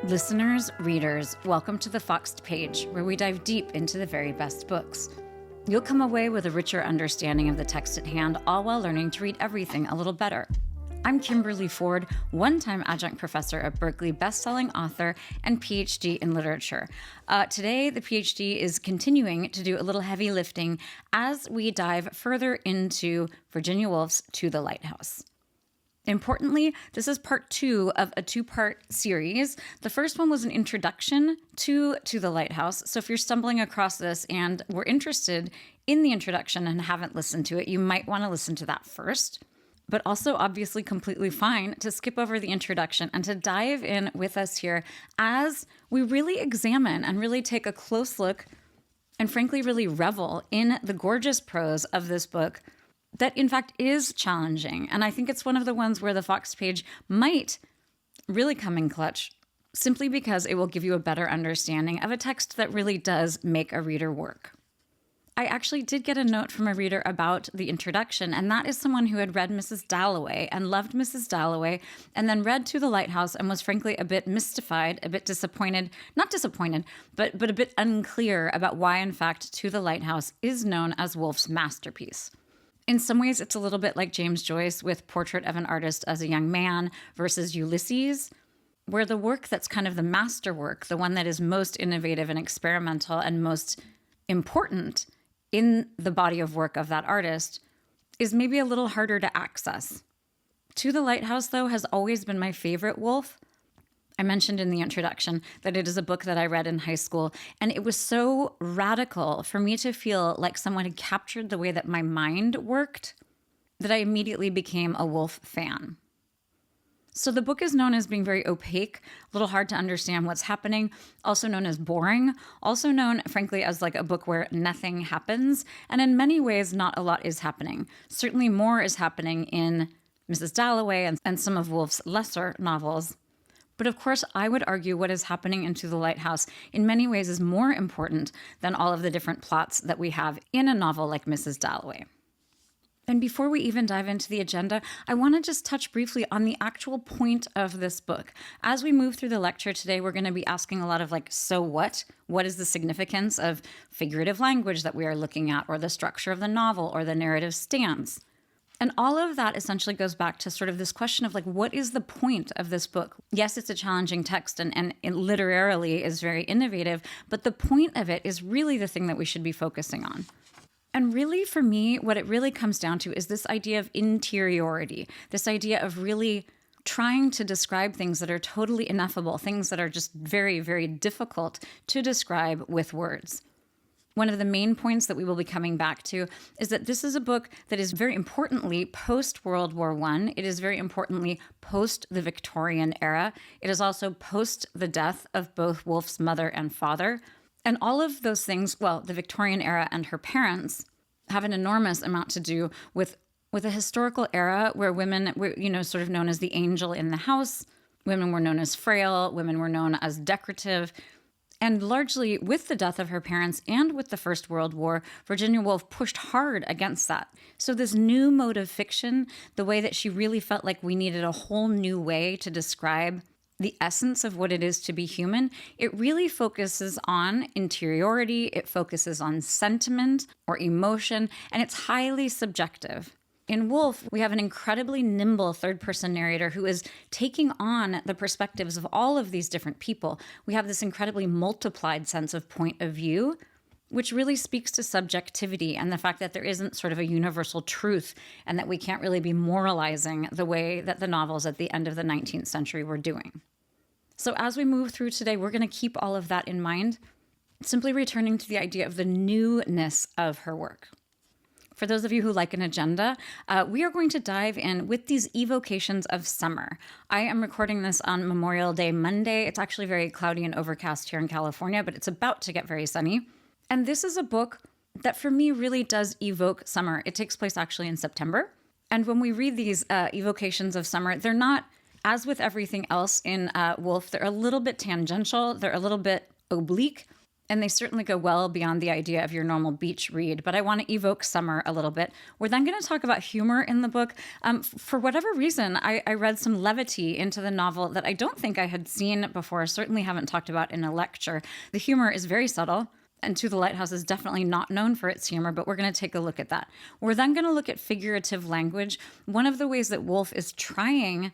Listeners, readers, welcome to the Foxed Page, where we dive deep into the very best books. You'll come away with a richer understanding of the text at hand, all while learning to read everything a little better. I'm Kimberly Ford, one-time adjunct professor at Berkeley, best-selling author, and PhD in literature. Today, the PhD is continuing to do a little heavy lifting as we dive further into Virginia Woolf's To the Lighthouse. Importantly, this is part 2 of a 2-part series. The first one was an introduction to the Lighthouse. So if you're stumbling across this and were interested in the introduction and haven't listened to it, you might want to listen to that first. But also obviously completely fine to skip over the introduction and to dive in with us here as we really examine and really take a close look and frankly really revel in the gorgeous prose of this book that in fact is challenging. And I think it's one of the ones where the Foxed Page might really come in clutch simply because it will give you a better understanding of a text that really does make a reader work. I actually did get a note from a reader about the introduction, and that is someone who had read Mrs. Dalloway and loved Mrs. Dalloway, and then read To the Lighthouse and was frankly a bit mystified, a bit disappointed, not disappointed, but a bit unclear about why, in fact, To the Lighthouse is known as Woolf's masterpiece. In some ways, it's a little bit like James Joyce with Portrait of an Artist as a Young Man versus Ulysses, where the work that's kind of the masterwork, the one that is most innovative and experimental and most important in the body of work of that artist, is maybe a little harder to access. To the Lighthouse, though, has always been my favorite Woolf. I mentioned in the introduction that it is a book that I read in high school, and it was so radical for me to feel like someone had captured the way that my mind worked that I immediately became a Woolf fan. So the book is known as being very opaque, a little hard to understand what's happening, also known as boring, also known, frankly, as like a book where nothing happens, and in many ways, not a lot is happening. Certainly more is happening in Mrs. Dalloway and some of Woolf's lesser novels. But of course, I would argue what is happening in To the Lighthouse in many ways is more important than all of the different plots that we have in a novel like Mrs. Dalloway. And before we even dive into the agenda, I want to just touch briefly on the actual point of this book. As we move through the lecture today, we're going to be asking a lot of so what? What is the significance of figurative language that we are looking at, or the structure of the novel, or the narrative stance? And all of that essentially goes back to sort of this question of what is the point of this book? Yes, it's a challenging text and it literarily is very innovative, but the point of it is really the thing that we should be focusing on. And really, for me, what it really comes down to is this idea of interiority, this idea of really trying to describe things that are totally ineffable, things that are just very, very difficult to describe with words. One of the main points that we will be coming back to is that this is a book that is very importantly post-World War I. It is very importantly post the Victorian era. It is also post the death of both Woolf's mother and father. And all of those things, well, the Victorian era and her parents, have an enormous amount to do with a historical era where women were, sort of known as the angel in the house. Women were known as frail. Women were known as decorative. And largely with the death of her parents and with the First World War, Virginia Woolf pushed hard against that. So this new mode of fiction, the way that she really felt like we needed a whole new way to describe the essence of what it is to be human, it really focuses on interiority, it focuses on sentiment or emotion, and it's highly subjective. In Woolf, we have an incredibly nimble third-person narrator who is taking on the perspectives of all of these different people. We have this incredibly multiplied sense of point of view, which really speaks to subjectivity and the fact that there isn't sort of a universal truth and that we can't really be moralizing the way that the novels at the end of the 19th century were doing. So as we move through today, we're going to keep all of that in mind, simply returning to the idea of the newness of her work. For those of you who like an agenda, we are going to dive in with these evocations of summer. I am recording this on Memorial Day Monday. It's actually very cloudy and overcast here in California, but it's about to get very sunny. And this is a book that for me really does evoke summer. It takes place actually in September. And when we read these evocations of summer, they're not, as with everything else in Woolf, they're a little bit tangential, they're a little bit oblique. and they certainly go well beyond the idea of your normal beach read, but I want to evoke summer a little bit. We're then going to talk about humor in the book. For whatever reason, I read some levity into the novel that I don't think I had seen before, certainly haven't talked about in a lecture. The humor is very subtle, and To the Lighthouse is definitely not known for its humor, but we're going to take a look at that. We're then going to look at figurative language. One of the ways that Woolf is trying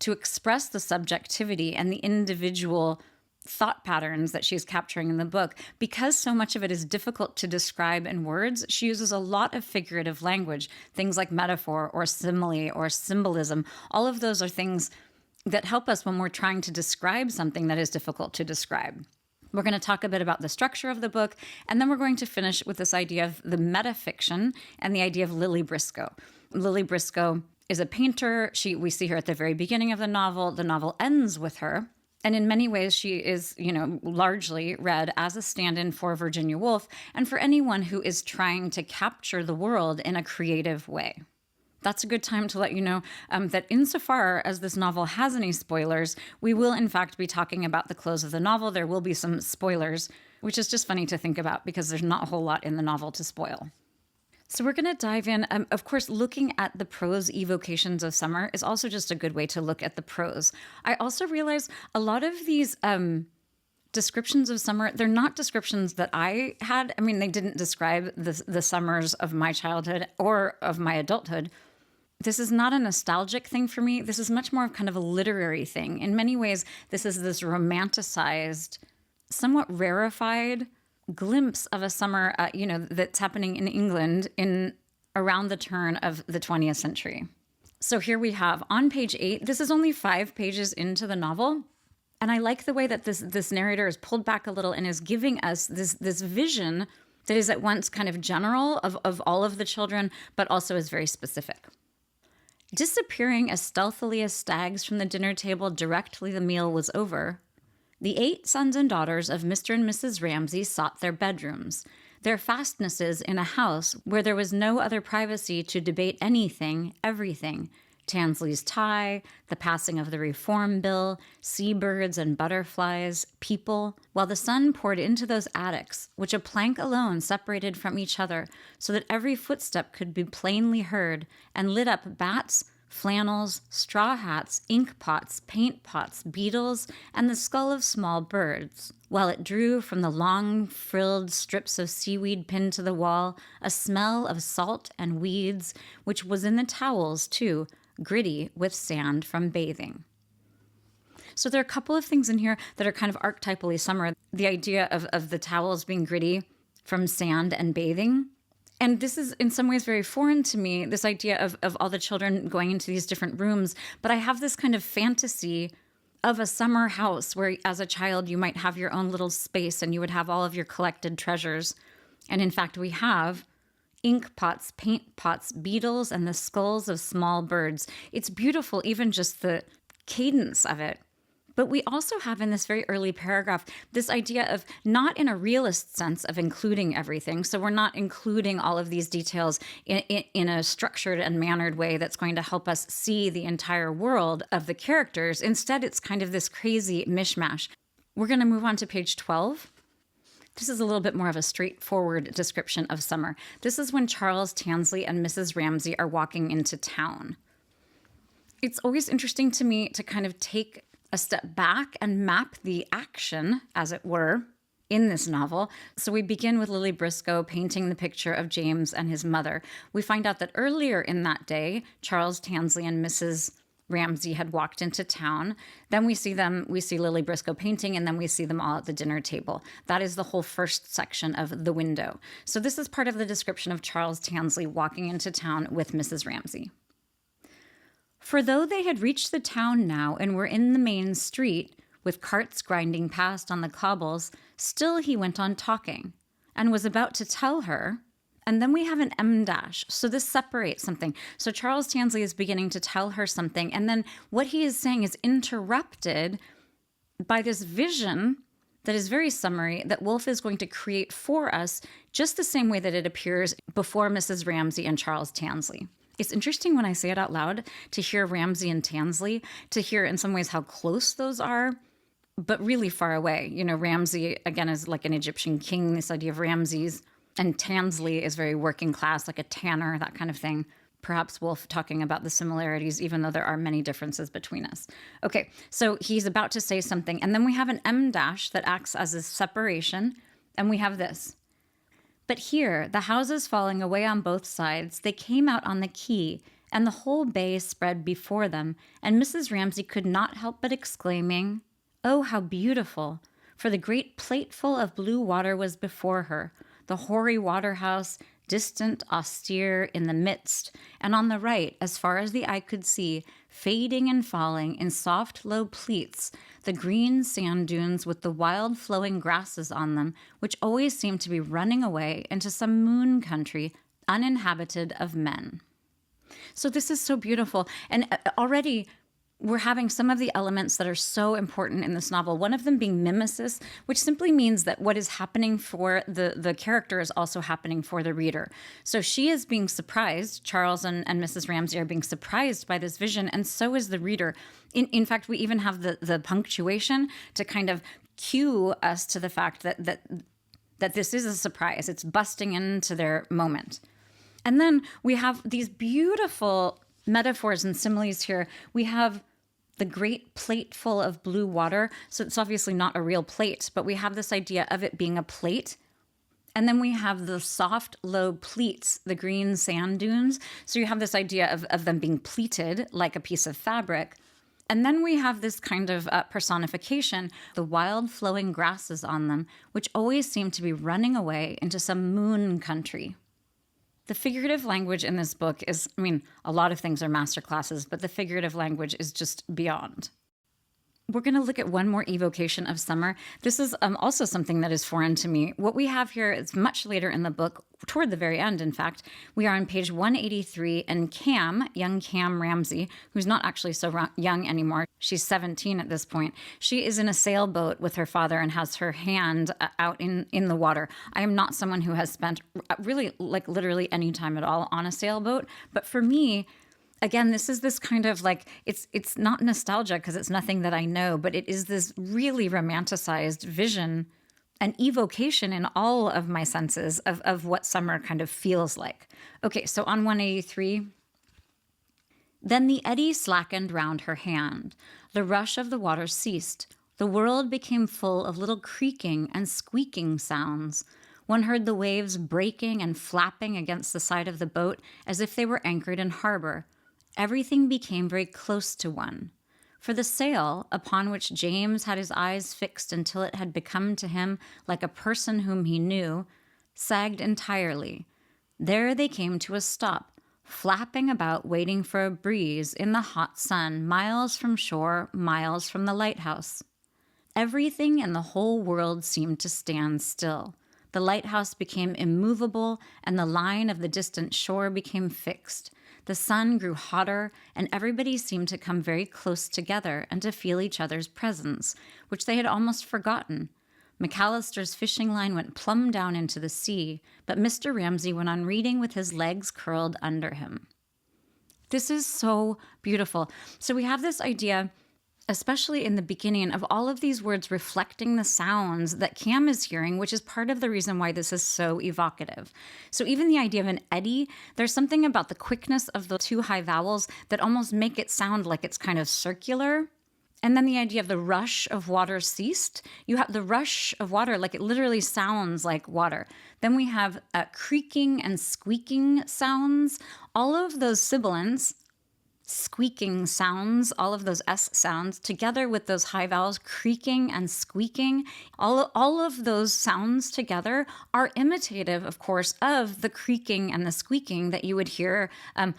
to express the subjectivity and the individual thought patterns that she's capturing in the book, because so much of it is difficult to describe in words, she uses a lot of figurative language, things like metaphor or simile or symbolism. All of those are things that help us when we're trying to describe something that is difficult to describe. We're going to talk a bit about the structure of the book, and then we're going to finish with this idea of the metafiction and the idea of Lily Briscoe. Lily Briscoe is a painter. We see her at the very beginning of the novel. The novel ends with her. And in many ways, she is, largely read as a stand-in for Virginia Woolf and for anyone who is trying to capture the world in a creative way. That's a good time to let you know that insofar as this novel has any spoilers, we will in fact be talking about the close of the novel. There will be some spoilers, which is just funny to think about because there's not a whole lot in the novel to spoil. So we're going to dive in. Of course, looking at the prose evocations of summer is also just a good way to look at the prose. I also realize a lot of these descriptions of summer, they're not descriptions that I had. I mean, they didn't describe the summers of my childhood or of my adulthood. This is not a nostalgic thing for me. This is much more of kind of a literary thing. In many ways, this is this romanticized, somewhat rarefied glimpse of a summer, that's happening in England in around the turn of the 20th century. So here we have on page 8, this is only 5 pages into the novel. And I like the way that this narrator is pulled back a little and is giving us this vision that is at once kind of general of all of the children, but also is very specific. Disappearing as stealthily as stags from the dinner table directly the meal was over, the 8 sons and daughters of Mr. and Mrs. Ramsay sought their bedrooms, their fastnesses in a house where there was no other privacy to debate anything, everything, Tansley's tie, the passing of the Reform Bill, seabirds and butterflies, people, while the sun poured into those attics, which a plank alone separated from each other, so that every footstep could be plainly heard, and lit up bats, flannels, straw hats, ink pots, paint pots, beetles, and the skull of small birds, while it drew from the long frilled strips of seaweed pinned to the wall a smell of salt and weeds, which was in the towels, too, gritty with sand from bathing. So there are a couple of things in here that are kind of archetypally summer. The idea of the towels being gritty from sand and bathing. And this is in some ways very foreign to me, this idea of all the children going into these different rooms. But I have this kind of fantasy of a summer house where as a child you might have your own little space and you would have all of your collected treasures. And in fact, we have ink pots, paint pots, beetles, and the skulls of small birds. It's beautiful, even just the cadence of it. But we also have in this very early paragraph this idea of not in a realist sense of including everything. So we're not including all of these details in a structured and mannered way that's going to help us see the entire world of the characters. Instead, it's kind of this crazy mishmash. We're going to move on to page 12. This is a little bit more of a straightforward description of summer. This is when Charles Tansley and Mrs. Ramsay are walking into town. It's always interesting to me to kind of take a step back and map the action, as it were, in this novel. So we begin with Lily Briscoe painting the picture of James and his mother. We find out that earlier in that day, Charles Tansley and Mrs. Ramsay had walked into town. Then we see Lily Briscoe painting, and then we see them all at the dinner table. That is the whole first section of the window. So this is part of the description of Charles Tansley walking into town with Mrs. Ramsay. For though they had reached the town now and were in the main street, with carts grinding past on the cobbles, still he went on talking, and was about to tell her. And then we have an M dash. So this separates something. So Charles Tansley is beginning to tell her something. And then what he is saying is interrupted by this vision that is very summary that Woolf is going to create for us just the same way that it appears before Mrs. Ramsay and Charles Tansley. It's interesting when I say it out loud to hear Ramsay and Tansley, to hear in some ways how close those are. but really far away. You know, Ramsay, again, is like an Egyptian king, this idea of Ramses. And Tansley is very working class, like a tanner, that kind of thing. Perhaps Woolf talking about the similarities, even though there are many differences between us. Okay, so he's about to say something. And then we have an M dash that acts as a separation. And we have this. But here, the houses falling away on both sides, they came out on the quay, and the whole bay spread before them, and Mrs. Ramsay could not help but exclaiming, "Oh, how beautiful!" For the great plateful of blue water was before her, the hoary waterhouse, distant, austere, in the midst, and on the right, as far as the eye could see, fading and falling in soft, low pleats, the green sand dunes with the wild flowing grasses on them, which always seemed to be running away into some moon country uninhabited of men. So this is so beautiful. And already we're having some of the elements that are so important in this novel, one of them being mimesis, which simply means that what is happening for the character is also happening for the reader. So she is being surprised. Charles and Mrs. Ramsay are being surprised by this vision, and so is the reader. In fact, we even have the punctuation to kind of cue us to the fact that this is a surprise. It's busting into their moment. And then we have these beautiful metaphors and similes here. We have the great plateful of blue water. So it's obviously not a real plate, but we have this idea of it being a plate. And then we have the soft, low pleats, the green sand dunes. So you have this idea of them being pleated like a piece of fabric. And then we have this kind of personification, the wild flowing grasses on them, which always seem to be running away into some moon country. The figurative language in this book is, I mean, a lot of things are masterclasses, but the figurative language is just beyond. We're going to look at one more evocation of summer. This is also something that is foreign to me. What we have here is much later in the book, toward the very end, in fact. We are on page 183, and Cam, young Cam Ramsay, who's not actually so young anymore, she's 17 at this point, she is in a sailboat with her father and has her hand out in the water. I am not someone who has spent really, like literally any time at all on a sailboat, but for me, again, this is this kind of like, it's not nostalgia because it's nothing that I know, but it is this really romanticized vision, an evocation in all of my senses of what summer kind of feels like. Okay, so on 183, then the eddy slackened round her hand. The rush of the water ceased. The world became full of little creaking and squeaking sounds. One heard the waves breaking and flapping against the side of the boat as if they were anchored in harbor. Everything became very close to one. For the sail, upon which James had his eyes fixed until it had become to him like a person whom he knew, sagged entirely. There they came to a stop, flapping about waiting for a breeze in the hot sun, miles from shore, miles from the lighthouse. Everything in the whole world seemed to stand still. The lighthouse became immovable, and the line of the distant shore became fixed. The sun grew hotter, and everybody seemed to come very close together and to feel each other's presence, which they had almost forgotten. McAllister's fishing line went plumb down into the sea, but Mr. Ramsay went on reading with his legs curled under him. This is so beautiful. So we have this idea, especially in the beginning, of all of these words reflecting the sounds that Cam is hearing, which is part of the reason why this is so evocative. So even the idea of an eddy, there's something about the quickness of the two high vowels that almost make it sound like it's kind of circular. And then the idea of the rush of water ceased. You have the rush of water, like it literally sounds like water. Then we have creaking and squeaking sounds. All of those sibilants, squeaking sounds, all of those S sounds, together with those high vowels, creaking and squeaking, all of those sounds together are imitative, of course, of the creaking and the squeaking that you would hear. I've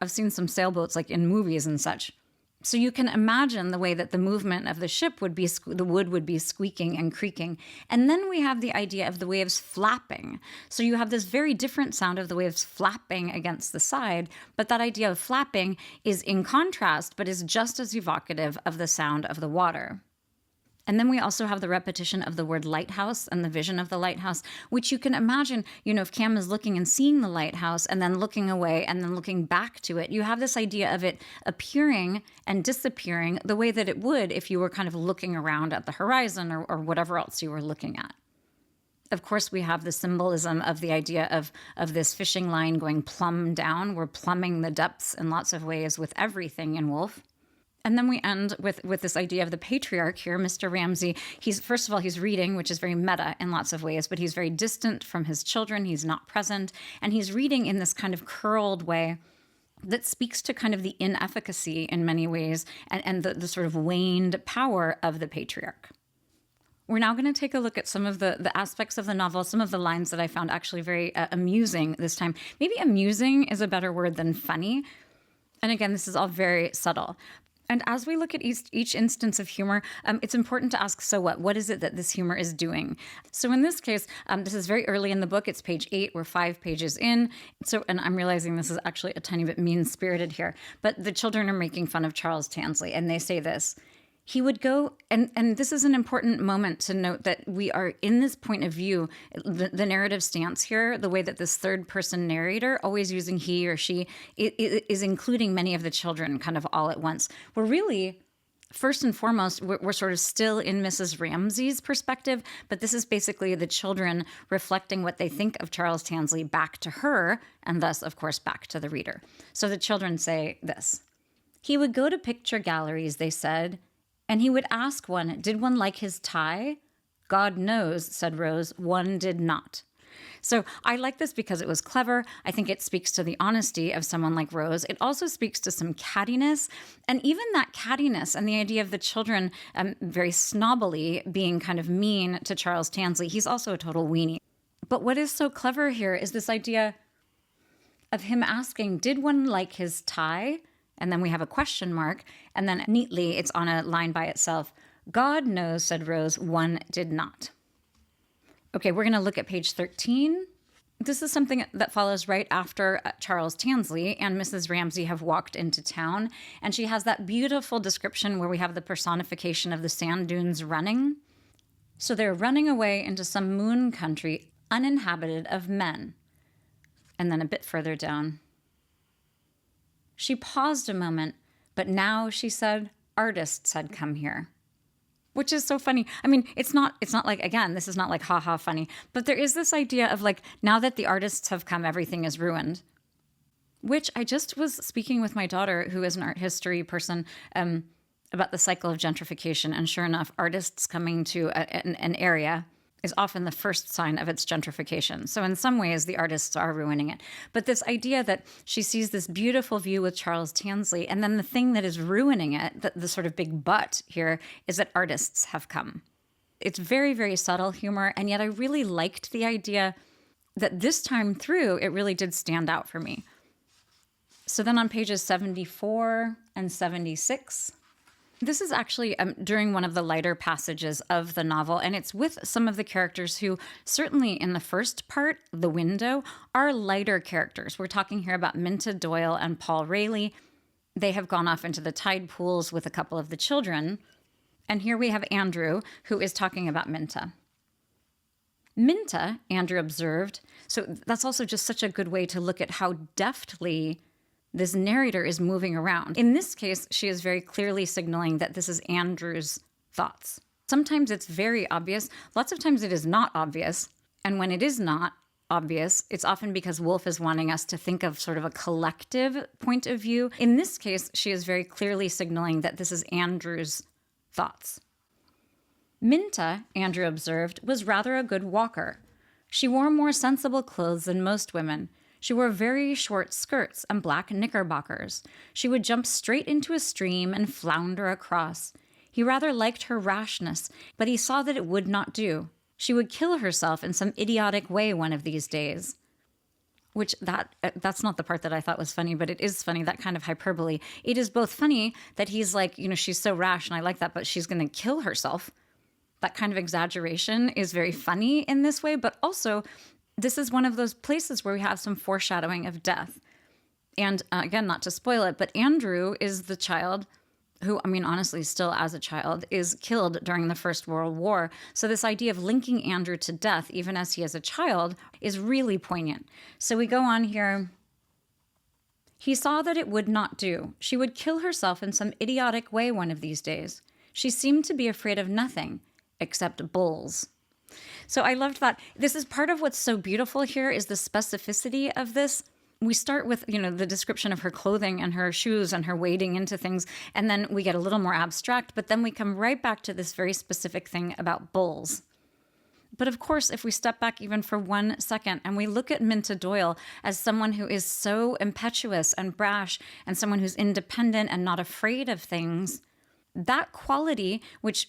seen some sailboats like in movies and such. So you can imagine the way that the movement of the ship would be, the wood would be squeaking and creaking. And then we have the idea of the waves flapping. So you have this very different sound of the waves flapping against the side, but that idea of flapping is in contrast, but is just as evocative of the sound of the water. And then we also have the repetition of the word lighthouse and the vision of the lighthouse, which you can imagine, if Cam is looking and seeing the lighthouse and then looking away and then looking back to it, you have this idea of it appearing and disappearing the way that it would if you were kind of looking around at the horizon or whatever else you were looking at. Of course, we have the symbolism of the idea of this fishing line going plumb down. We're plumbing the depths in lots of ways with everything in Woolf. And then we end with this idea of the patriarch here, Mr. Ramsay. First of all, he's reading, which is very meta in lots of ways, but he's very distant from his children. He's not present. And he's reading in this kind of curled way that speaks to kind of the inefficacy in many ways and the sort of waned power of the patriarch. We're now going to take a look at some of the aspects of the novel, some of the lines that I found actually very amusing this time. Maybe amusing is a better word than funny. And again, this is all very subtle. And as we look at each instance of humor, it's important to ask, so what? What is it that this humor is doing? So in this case, this is very early in the book. It's page 8. We're 5 pages in. And I'm realizing this is actually a tiny bit mean-spirited here. But the children are making fun of Charles Tansley, and they say this. He would go, and this is an important moment to note that we are in this point of view, the narrative stance here, the way that this third person narrator, always using he or she, is including many of the children kind of all at once. We're really, first and foremost, we're sort of still in Mrs. Ramsay's perspective, but this is basically the children reflecting what they think of Charles Tansley back to her, and thus, of course, back to the reader. So the children say this. He would go to picture galleries, they said, and he would ask one, did one like his tie? God knows, said Rose, one did not. So I like this because it was clever. I think it speaks to the honesty of someone like Rose. It also speaks to some cattiness. And even that cattiness and the idea of the children very snobbily being kind of mean to Charles Tansley. He's also a total weenie. But what is so clever here is this idea of him asking, did one like his tie? And then we have a question mark, and then neatly it's on a line by itself. God knows, said Rose, one did not. Okay, we're going to look at page 13. This is something that follows right after Charles Tansley and Mrs. Ramsay have walked into town, and she has that beautiful description where we have the personification of the sand dunes running. So they're running away into some moon country uninhabited of men. And then a bit further down. She paused a moment, but now, she said, artists had come here. Which is so funny. I mean, it's not like, again, this is not like ha-ha funny, but there is this idea of like, now that the artists have come, everything is ruined. Which I just was speaking with my daughter, who is an art history person, about the cycle of gentrification. And sure enough, artists coming to an area is often the first sign of its gentrification. So in some ways, the artists are ruining it. But this idea that she sees this beautiful view with Charles Tansley, and then the thing that is ruining it, the sort of big but here, is that artists have come. It's very, very subtle humor, and yet I really liked the idea that this time through, it really did stand out for me. So then on pages 74 and 76... This is actually during one of the lighter passages of the novel, and it's with some of the characters who, certainly in the first part, The Window, are lighter characters. We're talking here about Minta Doyle and Paul Rayleigh. They have gone off into the tide pools with a couple of the children. And here we have Andrew, who is talking about Minta. Minta, Andrew observed, so that's also just such a good way to look at how deftly this narrator is moving around. In this case, she is very clearly signaling that this is Andrew's thoughts. Sometimes it's very obvious. Lots of times it is not obvious. And when it is not obvious, it's often because Woolf is wanting us to think of sort of a collective point of view. In this case, she is very clearly signaling that this is Andrew's thoughts. Minta, Andrew observed, was rather a good walker. She wore more sensible clothes than most women. She wore very short skirts and black knickerbockers. She would jump straight into a stream and flounder across. He rather liked her rashness, but he saw that it would not do. She would kill herself in some idiotic way one of these days. Which that's not the part that I thought was funny, but it is funny, that kind of hyperbole. It is both funny that he's like, she's so rash and I like that, but she's going to kill herself. That kind of exaggeration is very funny in this way, but also this is one of those places where we have some foreshadowing of death. And again, not to spoil it, but Andrew is the child who, I mean, honestly, still as a child, is killed during the First World War. So this idea of linking Andrew to death, even as he is a child, is really poignant. So we go on here. He saw that it would not do. She would kill herself in some idiotic way one of these days. She seemed to be afraid of nothing except bulls. So I loved that. This is part of what's so beautiful here is the specificity of this. We start with, the description of her clothing and her shoes and her wading into things, and then we get a little more abstract, but then we come right back to this very specific thing about bulls. But of course, if we step back even for 1 second and we look at Minta Doyle as someone who is so impetuous and brash and someone who's independent and not afraid of things, that quality, which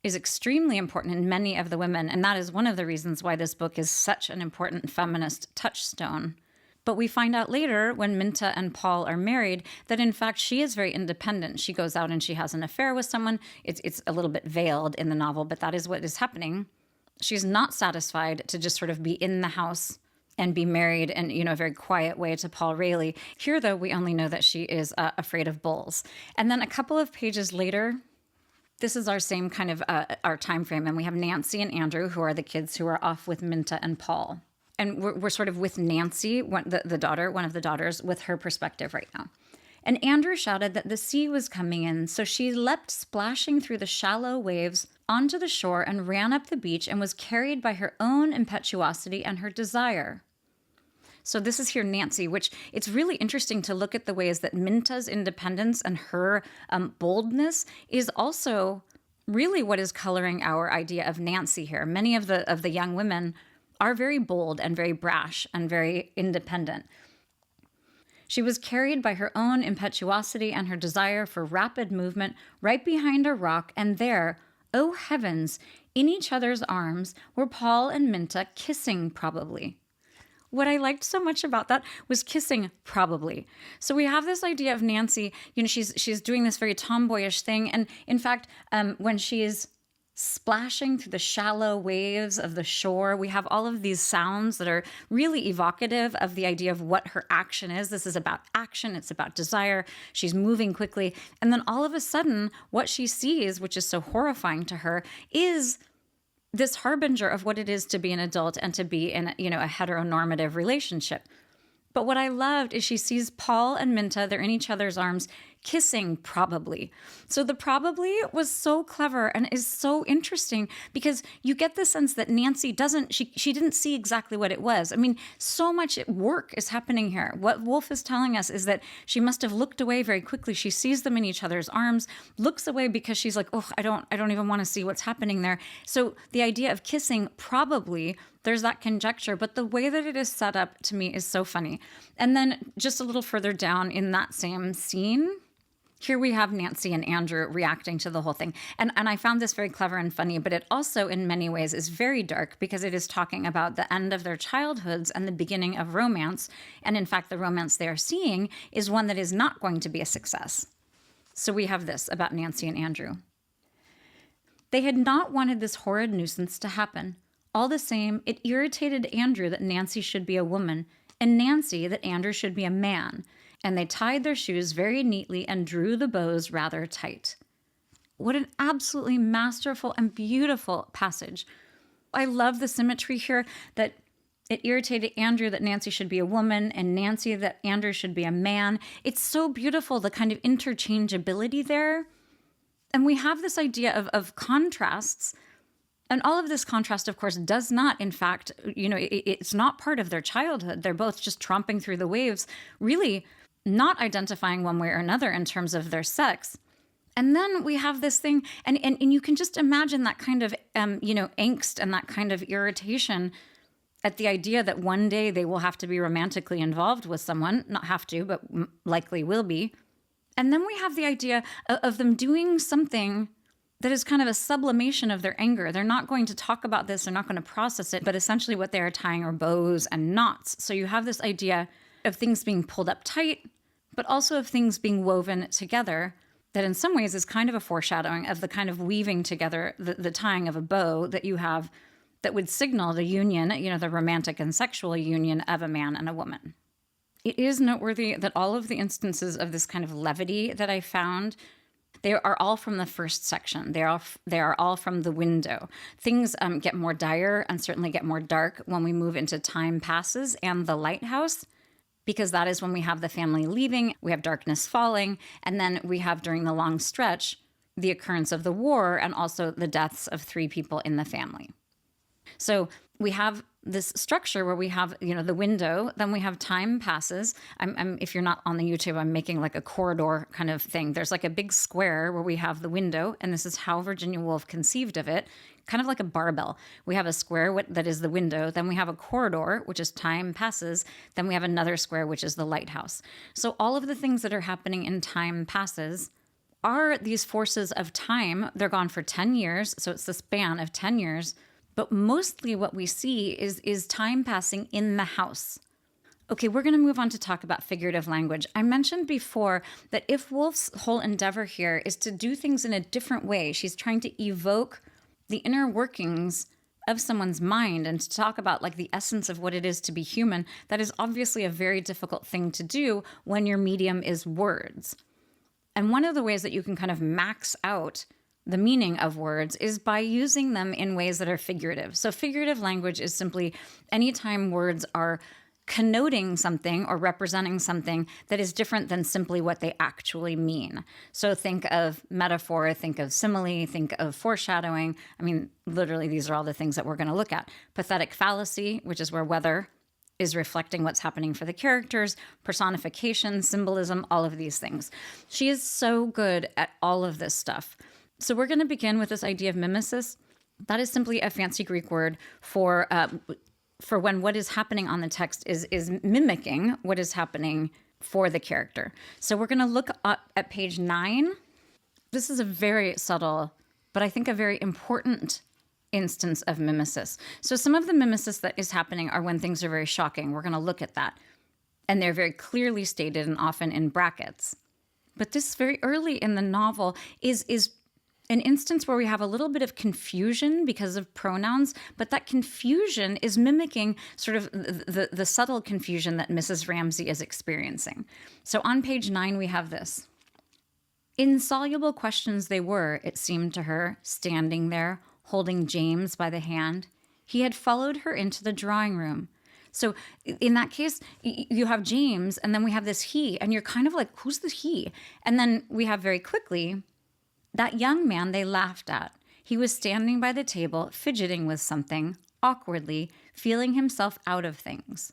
is extremely important in many of the women, and that is one of the reasons why this book is such an important feminist touchstone. But we find out later when Minta and Paul are married that in fact she is very independent. She goes out and she has an affair with someone. It's a little bit veiled in the novel, but that is what is happening. She's not satisfied to just sort of be in the house and be married in, a very quiet way to Paul Rayleigh. Here, though, we only know that she is afraid of bulls. And then a couple of pages later, this is our same kind of our time frame, and we have Nancy and Andrew, who are the kids who are off with Minta and Paul. And we're sort of with Nancy, the daughter, one of the daughters, with her perspective right now. And Andrew shouted that the sea was coming in, so she leapt splashing through the shallow waves onto the shore and ran up the beach and was carried by her own impetuosity and her desire. So this is here Nancy, which it's really interesting to look at the ways that Minta's independence and her boldness is also really what is coloring our idea of Nancy here. Many of the young women are very bold and very brash and very independent. She was carried by her own impetuosity and her desire for rapid movement right behind a rock, and there, oh heavens, in each other's arms were Paul and Minta kissing probably. What I liked so much about that was kissing probably. So we have this idea of Nancy, she's doing this very tomboyish thing, and in fact, when she's splashing through the shallow waves of the shore, we have all of these sounds that are really evocative of the idea of what her action is. This is about action. It's about desire. She's moving quickly. And then all of a sudden, what she sees, which is so horrifying to her, is this harbinger of what it is to be an adult and to be in, a heteronormative relationship. But what I loved is she sees Paul and Minta, they're in each other's arms, kissing probably. So the probably was so clever and is so interesting because you get the sense that Nancy she didn't see exactly what it was. I mean, so much work is happening here. What Woolf is telling us is that she must have looked away very quickly. She sees them in each other's arms, looks away because she's like, oh, I don't even want to see what's happening there. So the idea of kissing probably, there's that conjecture, but the way that it is set up to me is so funny. And then just a little further down in that same scene, here we have Nancy and Andrew reacting to the whole thing. And I found this very clever and funny, but it also in many ways is very dark because it is talking about the end of their childhoods and the beginning of romance. And in fact, the romance they are seeing is one that is not going to be a success. So we have this about Nancy and Andrew. They had not wanted this horrid nuisance to happen. All the same, it irritated Andrew that Nancy should be a woman, and Nancy that Andrew should be a man, and they tied their shoes very neatly and drew the bows rather tight. What an absolutely masterful and beautiful passage. I love the symmetry here that it irritated Andrew that Nancy should be a woman and Nancy that Andrew should be a man. It's so beautiful, the kind of interchangeability there. And we have this idea of contrasts. And all of this contrast, of course, does not, in fact, it's not part of their childhood. They're both just tromping through the waves, really not identifying one way or another in terms of their sex. And then we have this thing, and you can just imagine that kind of, angst and that kind of irritation at the idea that one day they will have to be romantically involved with someone, not have to, but likely will be. And then we have the idea of them doing something that is kind of a sublimation of their anger. They're not going to talk about this, they're not going to process it, but essentially what they are tying are bows and knots. So you have this idea of things being pulled up tight, but also of things being woven together that in some ways is kind of a foreshadowing of the kind of weaving together, the tying of a bow that you have that would signal the union, the romantic and sexual union of a man and a woman. It is noteworthy that all of the instances of this kind of levity that I found, They are all from the first section. They are all from the window. Things get more dire and certainly get more dark when we move into Time Passes and the Lighthouse, because that is when we have the family leaving, we have darkness falling, and then we have, during the long stretch, the occurrence of the war and also the deaths of 3 people in the family. So we have this structure where we have, the window, then we have Time Passes. If you're not on the YouTube, I'm making like a corridor kind of thing. There's like a big square where we have the window, and this is how Virginia Woolf conceived of it, kind of like a barbell. We have a square that is the window, then we have a corridor, which is Time Passes, then we have another square, which is the lighthouse. So all of the things that are happening in Time Passes are these forces of time. They're gone for 10 years, so it's the span of 10 years. But mostly what we see is time passing in the house. Okay, we're going to move on to talk about figurative language. I mentioned before that if Woolf's whole endeavor here is to do things in a different way, she's trying to evoke the inner workings of someone's mind and to talk about like the essence of what it is to be human, that is obviously a very difficult thing to do when your medium is words. And one of the ways that you can kind of max out the meaning of words is by using them in ways that are figurative. So figurative language is simply anytime words are connoting something or representing something that is different than simply what they actually mean. So think of metaphor, think of simile, think of foreshadowing. I mean, literally, these are all the things that we're going to look at. Pathetic fallacy, which is where weather is reflecting what's happening for the characters, personification, symbolism, all of these things. She is so good at all of this stuff. So we're going to begin with this idea of mimesis. That is simply a fancy Greek word for when what is happening on the text is mimicking what is happening for the character. So we're going to look up at page 9. This is a very subtle, but I think a very important instance of mimesis. So some of the mimesis that is happening are when things are very shocking. We're going to look at that. And they're very clearly stated and often in brackets. But this very early in the novel is an instance where we have a little bit of confusion because of pronouns, but that confusion is mimicking sort of the subtle confusion that Mrs. Ramsay is experiencing. So on page 9, we have this. Insoluble questions they were, it seemed to her, standing there, holding James by the hand. He had followed her into the drawing room. So in that case, you have James, and then we have this he, and you're kind of like, who's the he? And then we have very quickly that young man they laughed at. He was standing by the table, fidgeting with something, awkwardly, feeling himself out of things.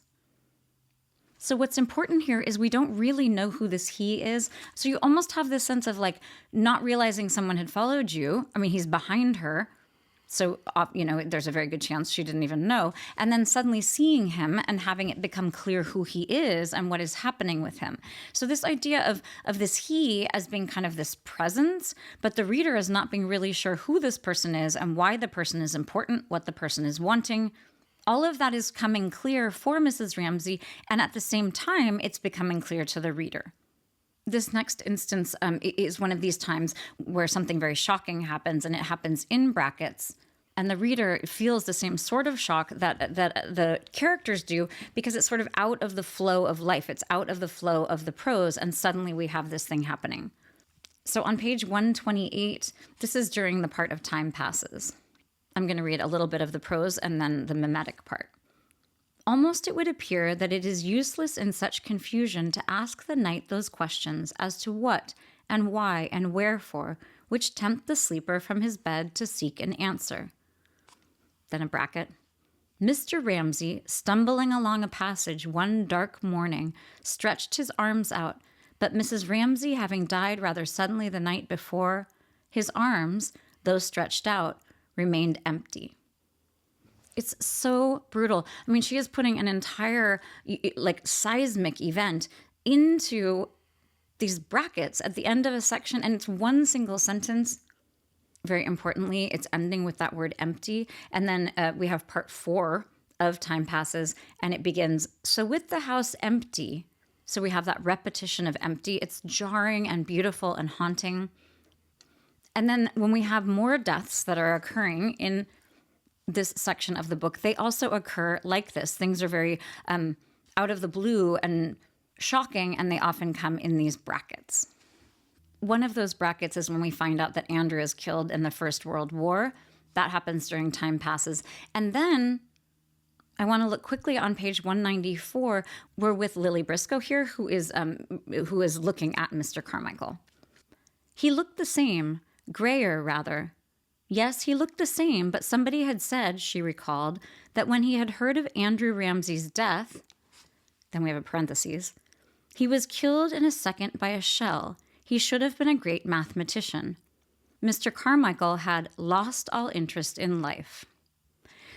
So what's important here is we don't really know who this he is. So you almost have this sense of like not realizing someone had followed you. I mean, he's behind her. So, there's a very good chance she didn't even know. And then suddenly seeing him and having it become clear who he is and what is happening with him. So this idea of this he as being kind of this presence, but the reader is not being really sure who this person is and why the person is important, what the person is wanting. All of that is coming clear for Mrs. Ramsay, and at the same time, it's becoming clear to the reader. This next instance is one of these times where something very shocking happens, and it happens in brackets. And the reader feels the same sort of shock that the characters do, because it's sort of out of the flow of life. It's out of the flow of the prose, and suddenly we have this thing happening. So on page 128, this is during the part of Time Passes. I'm going to read a little bit of the prose and then the mimetic part. Almost it would appear that it is useless in such confusion to ask the night those questions as to what and why and wherefore, which tempt the sleeper from his bed to seek an answer. Then a bracket. Mr. Ramsay, stumbling along a passage one dark morning, stretched his arms out, but Mrs. Ramsay having died rather suddenly the night before, his arms, though stretched out, remained empty. It's so brutal. I mean, she is putting an entire seismic event into these brackets at the end of a section, and it's one single sentence. Very importantly, it's ending with that word empty. And then we have part 4 of Time Passes, and it begins, so with the house empty. So we have that repetition of empty. It's jarring and beautiful and haunting. And then when we have more deaths that are occurring in this section of the book, they also occur like this. Things are very out of the blue and shocking, and they often come in these brackets. one of those brackets is when we find out that Andrew is killed in the First World War. That happens during Time Passes. And then I want to look quickly on page 194. We're with Lily Briscoe here, who is looking at Mr. Carmichael. He looked the same, grayer rather. Yes, he looked the same, but somebody had said, she recalled, that when he had heard of Andrew Ramsay's death, then we have a parentheses, he was killed in a second by a shell. He should have been a great mathematician. Mr. Carmichael had lost all interest in life.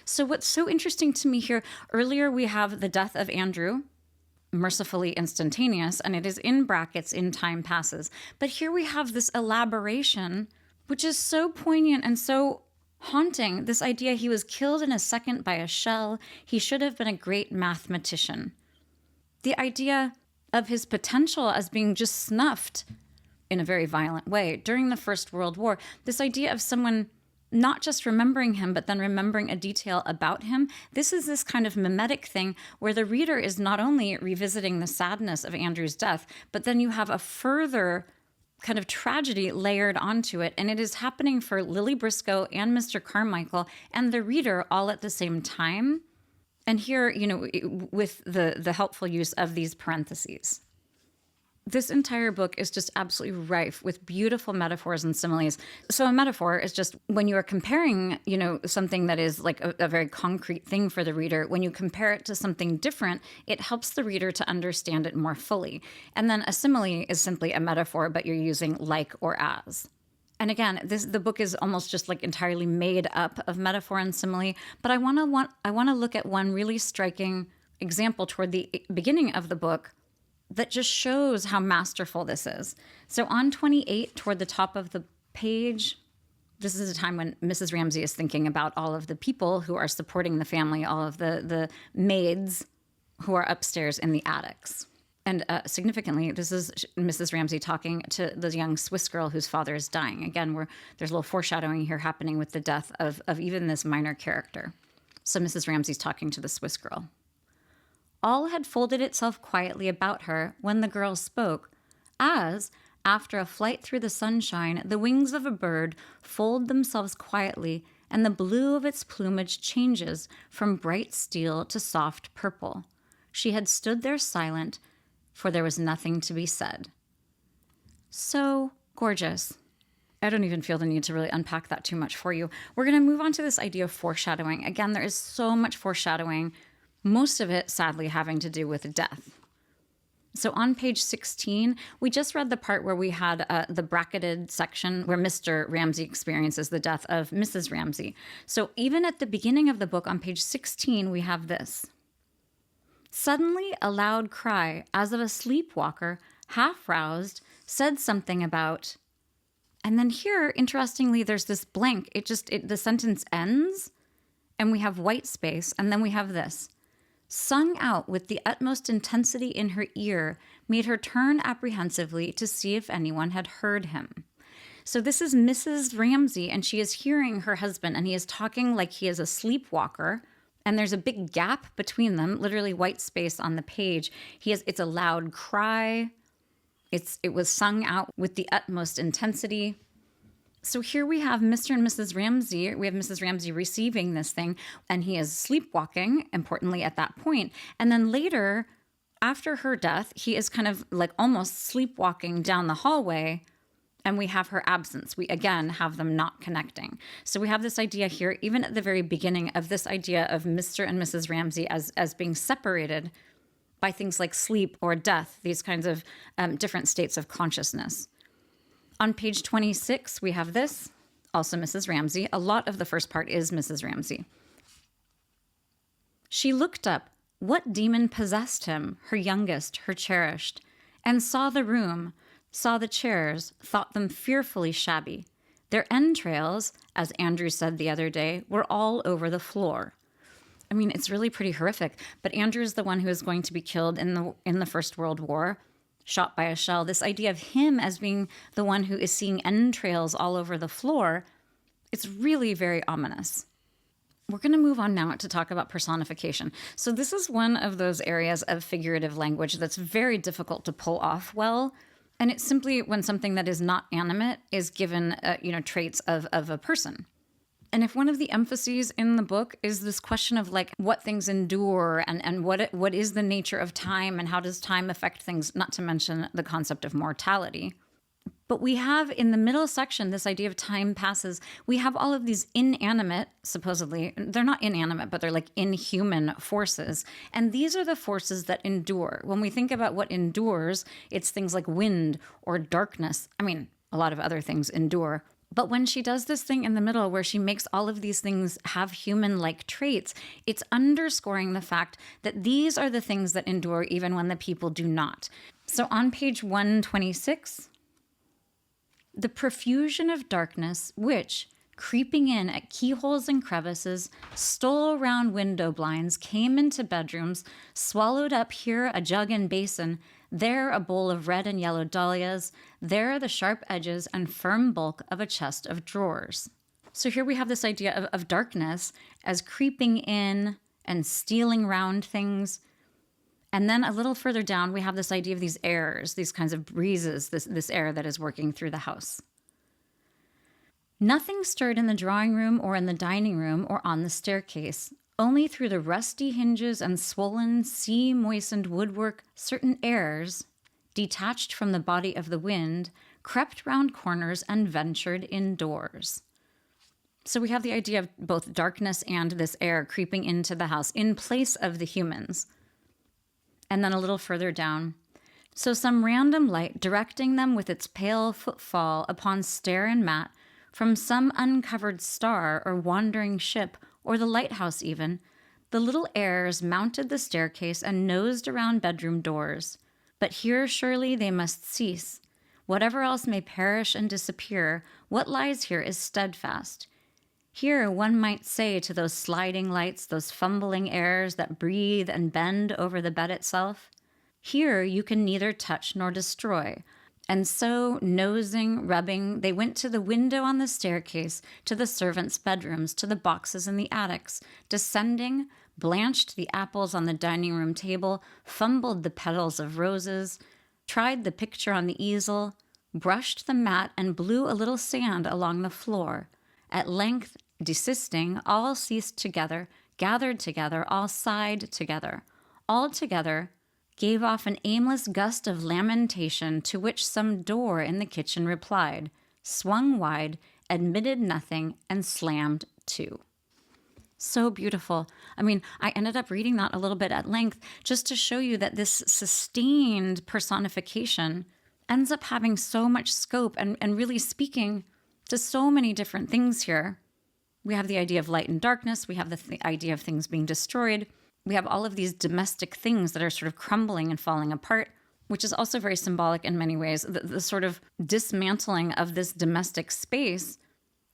So what's so interesting to me here, earlier we have the death of Andrew, mercifully instantaneous, and it is in brackets in Time Passes. But here we have this elaboration, which is so poignant and so haunting, this idea he was killed in a second by a shell. He should have been a great mathematician. The idea of his potential as being just snuffed in a very violent way during the First World War. This idea of someone not just remembering him, but then remembering a detail about him. This is this kind of mimetic thing where the reader is not only revisiting the sadness of Andrew's death, but then you have a further kind of tragedy layered onto it. And it is happening for Lily Briscoe and Mr. Carmichael and the reader all at the same time. And here, with the helpful use of these parentheses. This entire book is just absolutely rife with beautiful metaphors and similes. So a metaphor is just when you are comparing, something that is like a very concrete thing for the reader, when you compare it to something different, it helps the reader to understand it more fully. And then a simile is simply a metaphor, but you're using like or as. And again, the book is almost just like entirely made up of metaphor and simile. But I want to look at one really striking example toward the beginning of the book that just shows how masterful this is. So on 28, toward the top of the page, this is a time when Mrs. Ramsay is thinking about all of the people who are supporting the family, all of the maids who are upstairs in the attics. And significantly, this is Mrs. Ramsay talking to the young Swiss girl whose father is dying. Again, there's a little foreshadowing here happening with the death of even this minor character. So Mrs. Ramsay's talking to the Swiss girl. All had folded itself quietly about her when the girl spoke, as, after a flight through the sunshine, the wings of a bird fold themselves quietly, and the blue of its plumage changes from bright steel to soft purple. She had stood there silent, for there was nothing to be said. So gorgeous. I don't even feel the need to really unpack that too much for you. We're going to move on to this idea of foreshadowing. Again, there is so much foreshadowing, most of it, sadly, having to do with death. So on page 16, we just read the part where we had the bracketed section where Mr. Ramsay experiences the death of Mrs. Ramsay. So even at the beginning of the book, on page 16, we have this. Suddenly, a loud cry, as of a sleepwalker, half roused, said something about... And then here, interestingly, there's this blank. The sentence ends, and we have white space, and then we have this. Sung out with the utmost intensity in her ear, made her turn apprehensively to see if anyone had heard him. So this is Mrs. Ramsay, and she is hearing her husband, and he is talking like he is a sleepwalker, and there's a big gap between them, literally white space on the page. It's a loud cry. It was sung out with the utmost intensity. So here we have Mr. and Mrs. Ramsay. We have Mrs. Ramsay receiving this thing, and he is sleepwalking, importantly, at that point. And then later, after her death, he is kind of like almost sleepwalking down the hallway, and we have her absence. We, again, have them not connecting. So we have this idea here, even at the very beginning, of this idea of Mr. and Mrs. Ramsay as being separated by things like sleep or death, these kinds of different states of consciousness. On page 26, we have this, also Mrs. Ramsay. A lot of the first part is Mrs. Ramsay. She looked up. What demon possessed him, her youngest, her cherished, and saw the room, saw the chairs, thought them fearfully shabby. Their entrails, as Andrew said the other day, were all over the floor. I mean, it's really pretty horrific, but Andrew is the one who is going to be killed in the First World War, shot by a shell. This idea of him as being the one who is seeing entrails all over the floor, it's really very ominous. We're going to move on now to talk about personification. So this is one of those areas of figurative language that's very difficult to pull off well, And it's simply when something that is not animate is given, traits of a person. And if one of the emphases in the book is this question of like what things endure and what is the nature of time and how does time affect things, not to mention the concept of mortality. But we have in the middle section this idea of time passes. We have all of these inanimate, supposedly, they're not inanimate, but they're like inhuman forces. And these are the forces that endure. When we think about what endures, it's things like wind or darkness. I mean, a lot of other things endure. But when she does this thing in the middle where she makes all of these things have human-like traits, it's underscoring the fact that these are the things that endure even when the people do not. So on page 126, the profusion of darkness, which, creeping in at keyholes and crevices, stole round window blinds, came into bedrooms, swallowed up here a jug and basin, there a bowl of red and yellow dahlias, there the sharp edges and firm bulk of a chest of drawers. So here we have this idea of darkness as creeping in and stealing round things. And then a little further down, we have this idea of these airs, these kinds of breezes, this air that is working through the house. Nothing stirred in the drawing room or in the dining room or on the staircase. Only through the rusty hinges and swollen, sea-moistened woodwork, certain airs, detached from the body of the wind, crept round corners and ventured indoors. So we have the idea of both darkness and this air creeping into the house in place of the humans. And then a little further down, so some random light directing them with its pale footfall upon stair and mat from some uncovered star or wandering ship, or the lighthouse even, the little airs mounted the staircase and nosed around bedroom doors. But here surely they must cease. Whatever else may perish and disappear, what lies here is steadfast. Here one might say to those sliding lights, those fumbling airs that breathe and bend over the bed itself, here you can neither touch nor destroy. And so, nosing, rubbing, they went to the window on the staircase, to the servants' bedrooms, to the boxes in the attics, descending, blanched the apples on the dining room table, fumbled the petals of roses, tried the picture on the easel, brushed the mat and blew a little sand along the floor. At length, desisting, all ceased together, gathered together, all sighed together. All together, gave off an aimless gust of lamentation to which some door in the kitchen replied, swung wide, admitted nothing, and slammed to. So beautiful. I mean, I ended up reading that a little bit at length just to show you that this sustained personification ends up having so much scope and really speaking to so many different things here. We have the idea of light and darkness. We have the idea of things being destroyed. We have all of these domestic things that are sort of crumbling and falling apart, which is also very symbolic in many ways. The sort of dismantling of this domestic space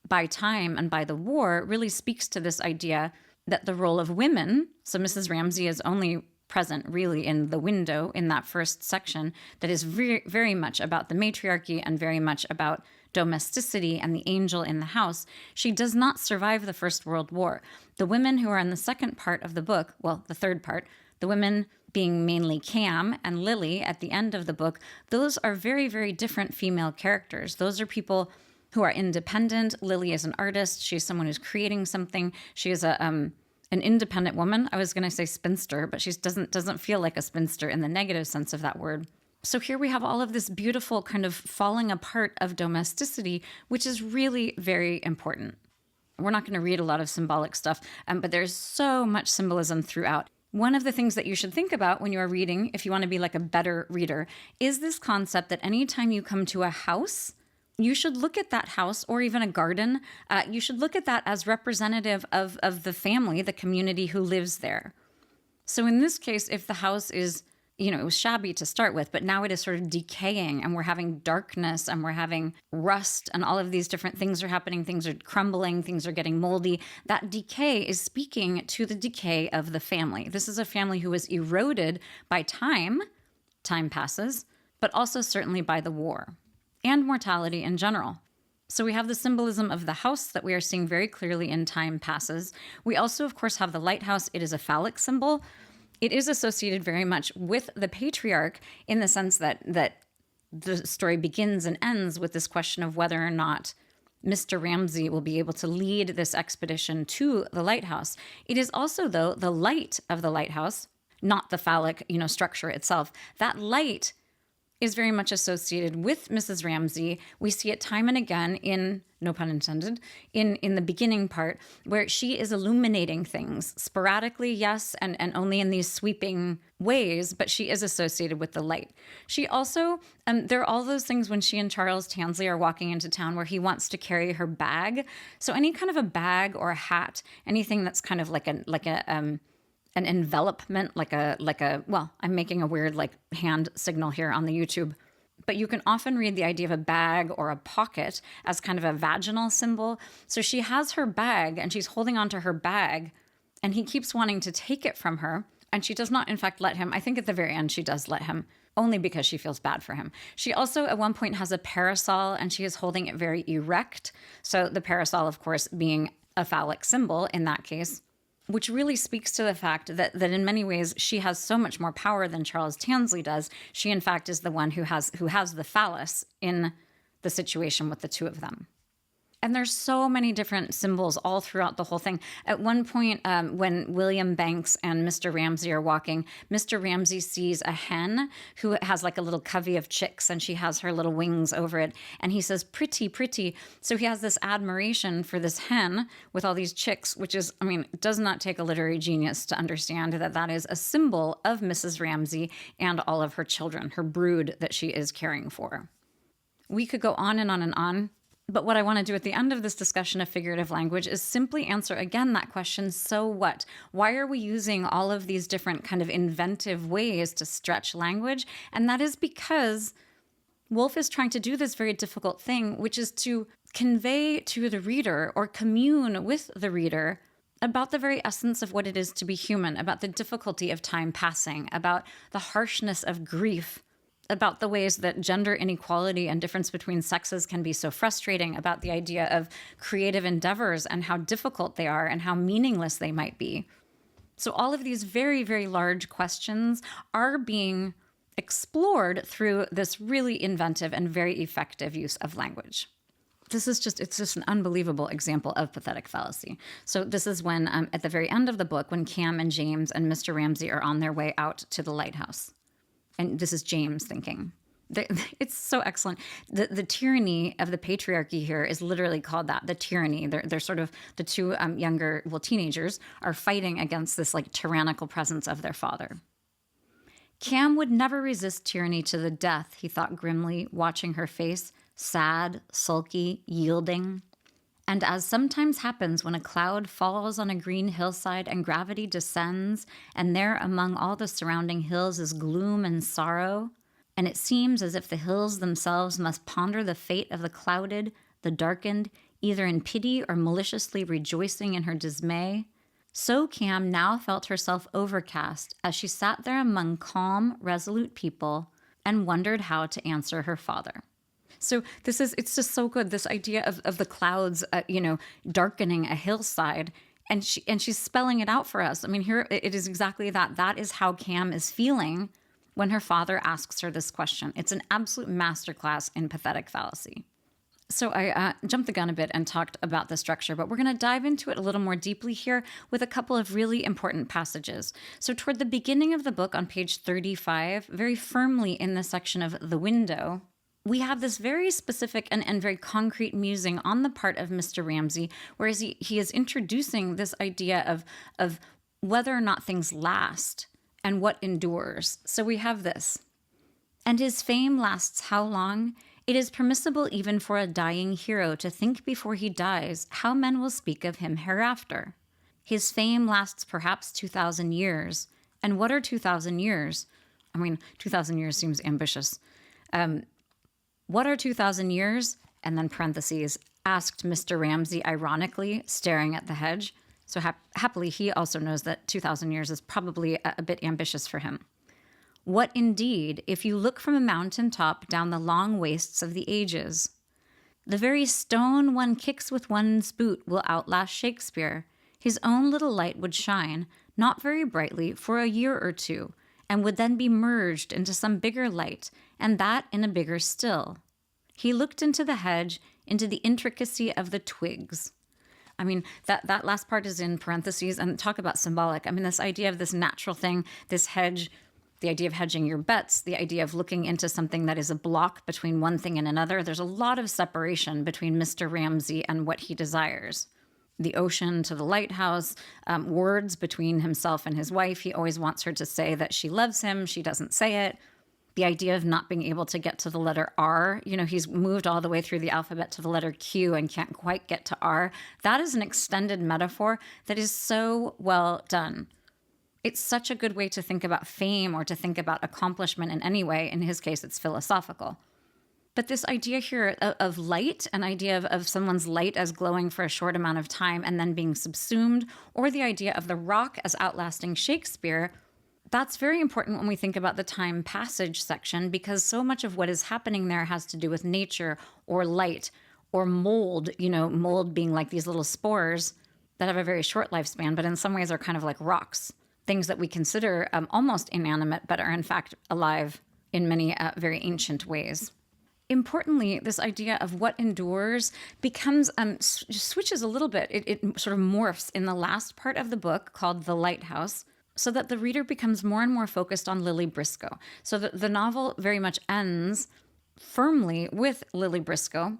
by time and by the war really speaks to this idea that the role of women, so Mrs. Ramsay is only present really in the window in that first section, that is very, very much about the matriarchy and very much about domesticity and the angel in the house. She does not survive the First World War. The women who are in the second part of the book, well, the third part, the women being mainly Cam and Lily at the end of the book, those are very, very different female characters. Those are people who are independent. Lily is an artist. She's someone who's creating something. She is an independent woman. I was going to say spinster, but she doesn't feel like a spinster in the negative sense of that word. So here we have all of this beautiful kind of falling apart of domesticity, which is really very important. We're not going to read a lot of symbolic stuff, but there's so much symbolism throughout. One of the things that you should think about when you are reading, if you want to be like a better reader, is this concept that anytime you come to a house, you should look at that house or even a garden. You should look at that as representative of the family, the community who lives there. So in this case, if the house is, it was shabby to start with, but now it is sort of decaying and we're having darkness and we're having rust and all of these different things are happening. Things are crumbling, things are getting moldy. That decay is speaking to the decay of the family. This is a family who is eroded by time passes, but also certainly by the war and mortality in general. So we have the symbolism of the house that we are seeing very clearly in Time Passes. We also, of course, have the lighthouse. It is a phallic symbol. It is associated very much with the patriarch in the sense that the story begins and ends with this question of whether or not Mr. Ramsay will be able to lead this expedition to the lighthouse. It is also, though, the light of the lighthouse, not the phallic, structure itself. That light is very much associated with Mrs. Ramsay. We see it time and again in, no pun intended, in the beginning part, where she is illuminating things sporadically, yes, and only in these sweeping ways, but she is associated with the light. She also, there are all those things when she and Charles Tansley are walking into town where he wants to carry her bag. So any kind of a bag or a hat, anything that's kind of like an envelopment, well, I'm making a weird hand signal here on the YouTube, but you can often read the idea of a bag or a pocket as kind of a vaginal symbol. So she has her bag and she's holding onto her bag and he keeps wanting to take it from her. And she does not, in fact, let him. I think at the very end, she does let him, only because she feels bad for him. She also, at one point, has a parasol and she is holding it very erect. So the parasol, of course, being a phallic symbol in that case, which really speaks to the fact that in many ways she has so much more power than Charles Tansley does. She, in fact, is the one who has the phallus in the situation with the two of them. And there's so many different symbols all throughout the whole thing. At one point, when William Banks and Mr. Ramsay are walking, Mr. Ramsay sees a hen who has a little covey of chicks, and she has her little wings over it. And he says, pretty, pretty. So he has this admiration for this hen with all these chicks, which is, it does not take a literary genius to understand that is a symbol of Mrs. Ramsay and all of her children, her brood that she is caring for. We could go on and on and on. But what I want to do at the end of this discussion of figurative language is simply answer again that question, so what? Why are we using all of these different kind of inventive ways to stretch language? And that is because Woolf is trying to do this very difficult thing, which is to convey to the reader or commune with the reader about the very essence of what it is to be human, about the difficulty of time passing, about the harshness of grief, about the ways that gender inequality and difference between sexes can be so frustrating, about the idea of creative endeavors and how difficult they are and how meaningless they might be. So all of these very, very large questions are being explored through this really inventive and very effective use of language. It's just an unbelievable example of pathetic fallacy. So this is when, at the very end of the book, when Cam and James and Mr. Ramsay are on their way out to the lighthouse. And this is James thinking. It's so excellent. The tyranny of the patriarchy here is literally called that, the tyranny. They're sort of, the two younger, teenagers are fighting against this tyrannical presence of their father. Cam would never resist tyranny to the death, he thought grimly, watching her face, sad, sulky, yielding. And as sometimes happens when a cloud falls on a green hillside and gravity descends, and there among all the surrounding hills is gloom and sorrow, and it seems as if the hills themselves must ponder the fate of the clouded, the darkened, either in pity or maliciously rejoicing in her dismay, so Cam now felt herself overcast as she sat there among calm, resolute people and wondered how to answer her father. So it's just so good, this idea of the clouds, darkening a hillside, and she's spelling it out for us. Here it is exactly that. That is how Cam is feeling when her father asks her this question. It's an absolute masterclass in pathetic fallacy. So I jumped the gun a bit and talked about the structure, but we're going to dive into it a little more deeply here with a couple of really important passages. So toward the beginning of the book on page 35, very firmly in the section of the window, we have this very specific and very concrete musing on the part of Mr. Ramsay, whereas he is introducing this idea of whether or not things last and what endures. So we have this. And his fame lasts how long? It is permissible even for a dying hero to think before he dies how men will speak of him hereafter. His fame lasts perhaps 2,000 years. And what are 2,000 years? 2,000 years seems ambitious. What are 2,000 years? And then parentheses, asked Mr. Ramsay ironically, staring at the hedge. So happily, he also knows that 2,000 years is probably a bit ambitious for him. What indeed, if you look from a mountain top down the long wastes of the ages? The very stone one kicks with one's boot will outlast Shakespeare. His own little light would shine, not very brightly, for a year or two, and would then be merged into some bigger light, and that in a bigger still. He looked into the hedge, into the intricacy of the twigs. I mean, that last part is in parentheses, and talk about symbolic. I mean, this idea of this natural thing, this hedge, the idea of hedging your bets, the idea of looking into something that is a block between one thing and another. There's a lot of separation between Mr. Ramsay and what he desires. The ocean to the lighthouse, words between himself and his wife. He always wants her to say that she loves him. She doesn't say it. The idea of not being able to get to the letter R. You know, he's moved all the way through the alphabet to the letter Q and can't quite get to R. That is an extended metaphor that is so well done. It's such a good way to think about fame or to think about accomplishment in any way. In his case, it's philosophical. But this idea here of light, an idea of someone's light as glowing for a short amount of time and then being subsumed, or the idea of the rock as outlasting Shakespeare, that's very important when we think about the time passage section, because so much of what is happening there has to do with nature or light or mold, mold being like these little spores that have a very short lifespan, but in some ways are kind of like rocks, things that we consider almost inanimate, but are in fact alive in many very ancient ways. Importantly, this idea of what endures becomes, switches a little bit. It sort of morphs in the last part of the book called The Lighthouse, so that the reader becomes more and more focused on Lily Briscoe. So the novel very much ends firmly with Lily Briscoe,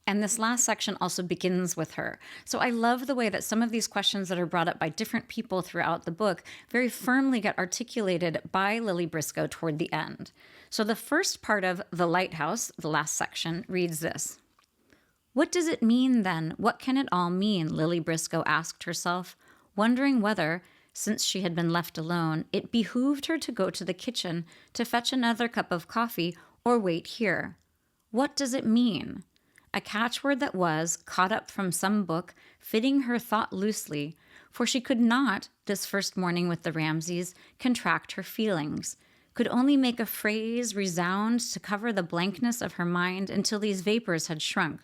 and this last section also begins with her. So I love the way that some of these questions that are brought up by different people throughout the book very firmly get articulated by Lily Briscoe toward the end. So the first part of The Lighthouse, the last section, reads this. What does it mean then? What can it all mean? Lily Briscoe asked herself, wondering whether, since she had been left alone, it behooved her to go to the kitchen to fetch another cup of coffee or wait here. What does it mean? A catchword that was, caught up from some book, fitting her thought loosely, for she could not, this first morning with the Ramsays, contract her feelings, could only make a phrase resound to cover the blankness of her mind until these vapors had shrunk.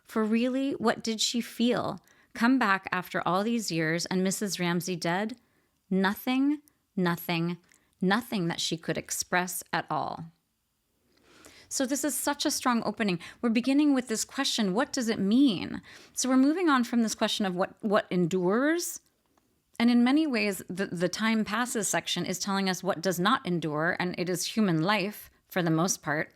For really, what did she feel? Come back after all these years and Mrs. Ramsay dead? Nothing that she could express at all. So this is such a strong opening. We're beginning with this question, what does it mean? So we're moving on from this question of what endures. And in many ways, the time passes section is telling us what does not endure, and it is human life for the most part.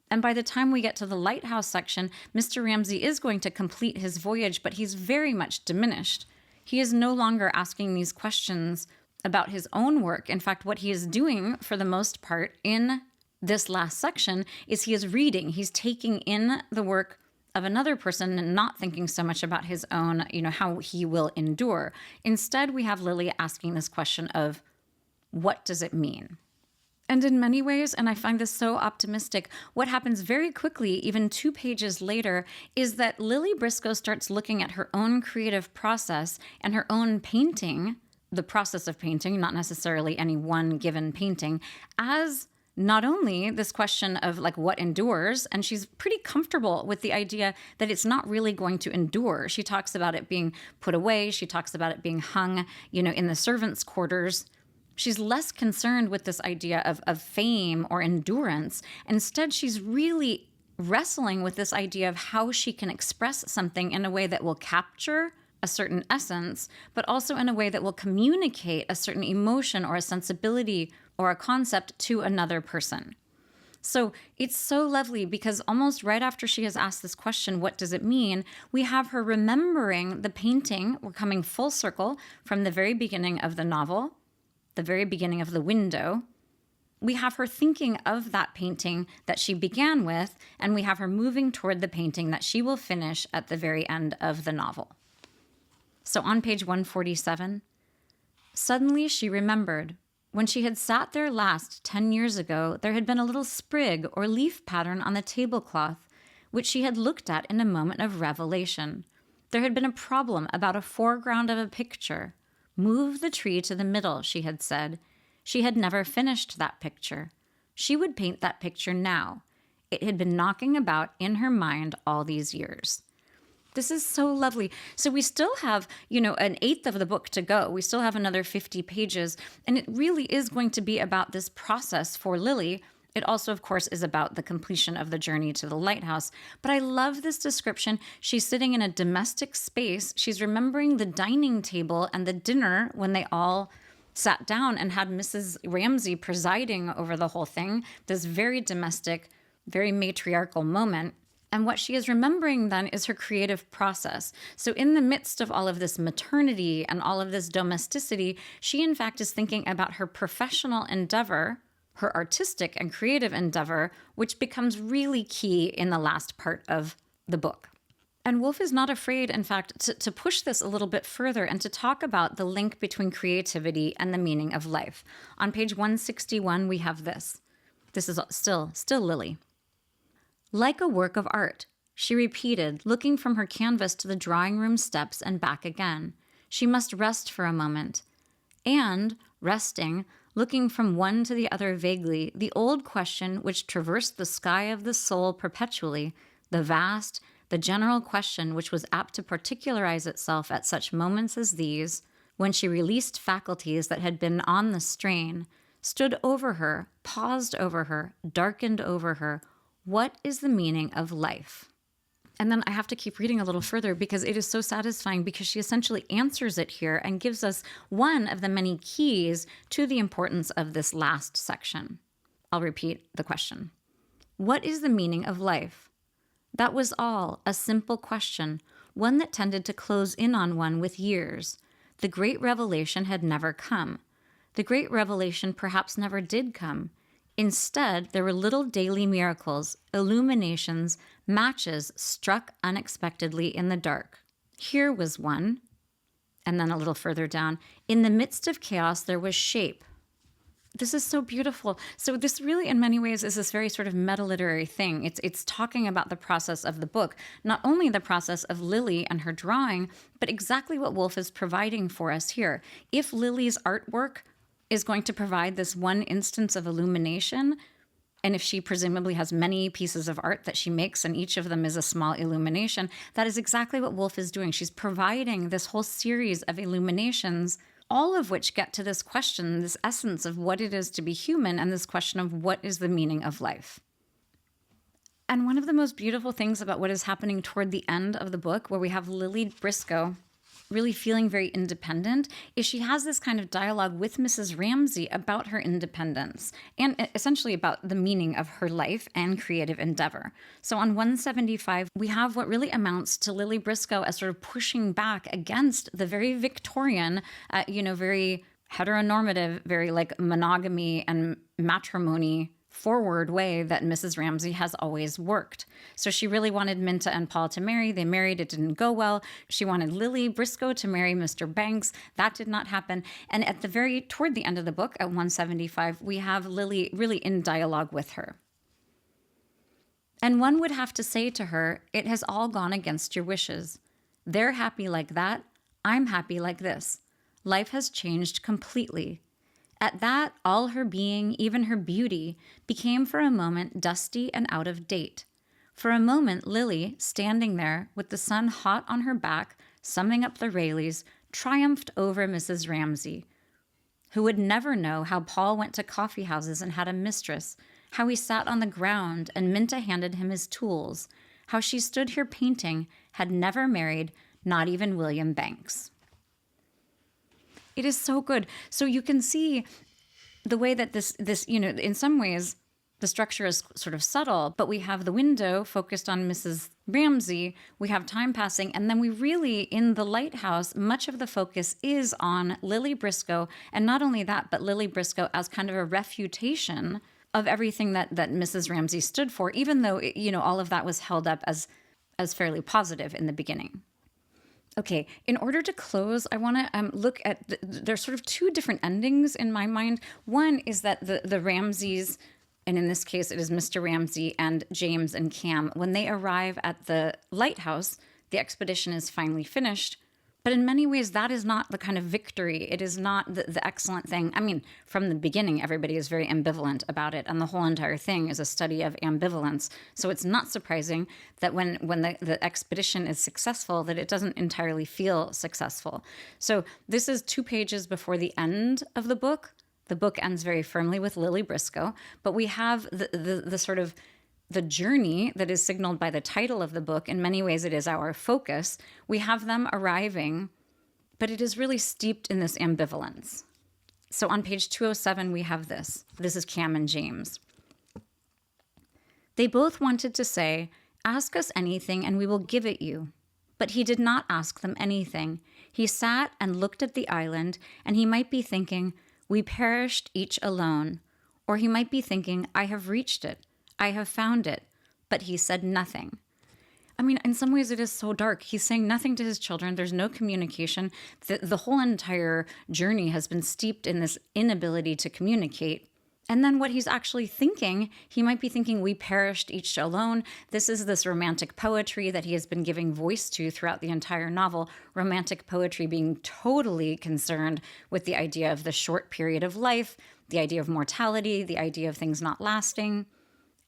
And by the time we get to the lighthouse section, Mr. Ramsay is going to complete his voyage, but he's very much diminished. He is no longer asking these questions about his own work. In fact, what he is doing for the most part in this last section is he is reading. He's taking in the work of another person and not thinking so much about his own, how he will endure. Instead, we have Lily asking this question of, what does it mean? And in many ways, and I find this so optimistic, what happens very quickly, even 2 pages later, is that Lily Briscoe starts looking at her own creative process and her own painting, the process of painting, not necessarily any one given painting, as not only this question of what endures, and she's pretty comfortable with the idea that it's not really going to endure. She talks about it being put away. She talks about it being hung, in the servants' quarters. She's less concerned with this idea of fame or endurance. Instead, she's really wrestling with this idea of how she can express something in a way that will capture a certain essence, but also in a way that will communicate a certain emotion or a sensibility or a concept to another person. So it's so lovely because almost right after she has asked this question, what does it mean? We have her remembering the painting. We're coming full circle from the very beginning of the novel, the very beginning of the window. We have her thinking of that painting that she began with, and we have her moving toward the painting that she will finish at the very end of the novel. So on page 147, suddenly she remembered. When she had sat there last 10 years ago, there had been a little sprig or leaf pattern on the tablecloth, which she had looked at in a moment of revelation. There had been a problem about a foreground of a picture. Move the tree to the middle, she had said. She had never finished that picture. She would paint that picture now. It had been knocking about in her mind all these years. This is so lovely. So we still have, an eighth of the book to go. We still have another 50 pages. And it really is going to be about this process for Lily. It also, of course, is about the completion of the journey to the lighthouse. But I love this description. She's sitting in a domestic space. She's remembering the dining table and the dinner when they all sat down and had Mrs. Ramsay presiding over the whole thing. This very domestic, very matriarchal moment. And what she is remembering then is her creative process. So in the midst of all of this maternity and all of this domesticity, she in fact is thinking about her professional endeavor, her artistic and creative endeavor, which becomes really key in the last part of the book. And Woolf is not afraid, in fact, to push this a little bit further and to talk about the link between creativity and the meaning of life. On page 161, we have this. This is still Lily. Like a work of art, she repeated, looking from her canvas to the drawing room steps and back again. She must rest for a moment. And, resting, looking from one to the other vaguely, the old question which traversed the sky of the soul perpetually, the vast, the general question which was apt to particularize itself at such moments as these, when she released faculties that had been on the strain, stood over her, paused over her, darkened over her. What is the meaning of life? And then I have to keep reading a little further because it is so satisfying because she essentially answers it here and gives us one of the many keys to the importance of this last section. I'll repeat the question. What is the meaning of life? That was all, a simple question, one that tended to close in on one with years. The great revelation had never come. The great revelation perhaps never did come. Instead, there were little daily miracles, illuminations, matches struck unexpectedly in the dark. Here was one. And then a little further down, in the midst of chaos, there was shape. This is so beautiful. So this really, in many ways, is this very sort of meta-literary thing. It's talking about the process of the book, not only the process of Lily and her drawing, but exactly what Woolf is providing for us here. If Lily's artwork is going to provide this one instance of illumination, and if she presumably has many pieces of art that she makes and each of them is a small illumination, that is exactly what Woolf is doing. She's providing this whole series of illuminations, all of which get to this question, this essence of what it is to be human, and this question of what is the meaning of life. And one of the most beautiful things about what is happening toward the end of the book, where we have Lily Briscoe really feeling very independent, is she has this kind of dialogue with Mrs. Ramsay about her independence and essentially about the meaning of her life and creative endeavor. So on 175, we have what really amounts to Lily Briscoe as sort of pushing back against the very Victorian, very heteronormative, very like monogamy and matrimony forward way that Mrs. Ramsay has always worked. So she really wanted Minta and Paul to marry. They married. It didn't go well. She wanted Lily Briscoe to marry Mr. Banks. That did not happen. And toward the end of the book, at 175, we have Lily really in dialogue with her. And one would have to say to her, it has all gone against your wishes. They're happy like that. I'm happy like this. Life has changed completely. At that, all her being, even her beauty, became for a moment dusty and out of date. For a moment, Lily, standing there with the sun hot on her back, summing up the Rayleighs, triumphed over Mrs. Ramsay, who would never know how Paul went to coffee houses and had a mistress, how he sat on the ground and Minta handed him his tools, how she stood here painting, had never married, not even William Banks. It is so good. So you can see the way that this, in some ways, the structure is sort of subtle, but we have the window focused on Mrs. Ramsay, we have time passing, and then we really, in the lighthouse, much of the focus is on Lily Briscoe, and not only that, but Lily Briscoe as kind of a refutation of everything that Mrs. Ramsay stood for, even though, all of that was held up as fairly positive in the beginning. Okay, in order to close, I want to look at, there's sort of two different endings in my mind. One is that the Ramsays, and in this case it is Mr. Ramsay and James and Cam, when they arrive at the lighthouse, the expedition is finally finished. But in many ways, that is not the kind of victory. It is not the excellent thing. I mean, from the beginning, everybody is very ambivalent about it. And the whole entire thing is a study of ambivalence. So it's not surprising that when the expedition is successful, that it doesn't entirely feel successful. So this is 2 pages before the end of the book. The book ends very firmly with Lily Briscoe. But we have the sort of the journey that is signaled by the title of the book. In many ways, it is our focus. We have them arriving, but it is really steeped in this ambivalence. So on page 207, we have this. This is Cam and James. They both wanted to say, "Ask us anything and we will give it you." But he did not ask them anything. He sat and looked at the island, and he might be thinking, "We perished each alone." Or he might be thinking, "I have reached it. I have found it," but he said nothing. I mean, in some ways it is so dark. He's saying nothing to his children. There's no communication. The whole entire journey has been steeped in this inability to communicate. And then what he's actually thinking, he might be thinking, "We perished each alone." This is this romantic poetry that he has been giving voice to throughout the entire novel. Romantic poetry being totally concerned with the idea of the short period of life, the idea of mortality, the idea of things not lasting.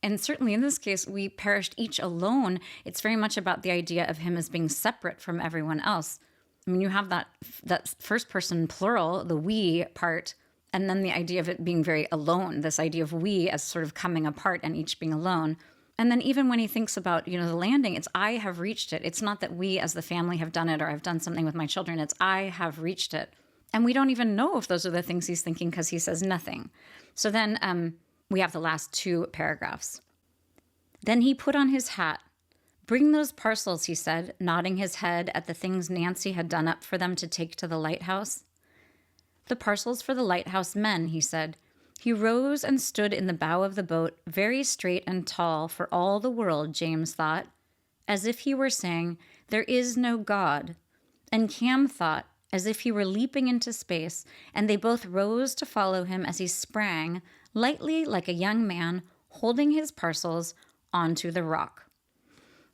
And certainly in this case, we perished each alone. It's very much about the idea of him as being separate from everyone else. I mean, you have that first person plural, the we part, and then the idea of it being very alone, this idea of we as sort of coming apart and each being alone. And then even when he thinks about, the landing, it's I have reached it. It's not that we as the family have done it or I've done something with my children. It's I have reached it. And we don't even know if those are the things he's thinking because he says nothing. So then we have the last 2 paragraphs. Then he put on his hat. "Bring those parcels," he said, nodding his head at the things Nancy had done up for them to take to the lighthouse. "The parcels for the lighthouse men," he said. He rose and stood in the bow of the boat, very straight and tall for all the world, James thought, as if he were saying, "There is no God." And Cam thought, as if he were leaping into space, and they both rose to follow him as he sprang, lightly like a young man, holding his parcels onto the rock.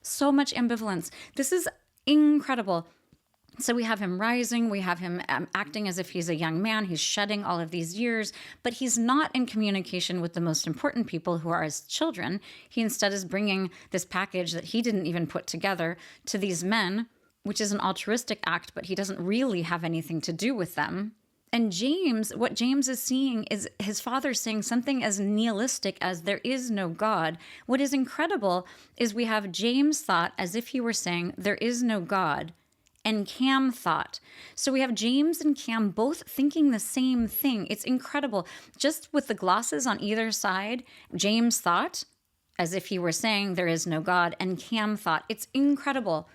So much ambivalence. This is incredible. So we have him rising, we have him acting as if he's a young man, he's shedding all of these years, but he's not in communication with the most important people who are his children. He instead is bringing this package that he didn't even put together to these men, which is an altruistic act, but he doesn't really have anything to do with them. And James, what James is seeing is his father saying something as nihilistic as "there is no God." What is incredible is we have James thought as if he were saying "there is no God," and Cam thought. So we have James and Cam both thinking the same thing. It's incredible. Just with the glosses on either side, James thought as if he were saying "there is no God," and Cam thought. It's incredible.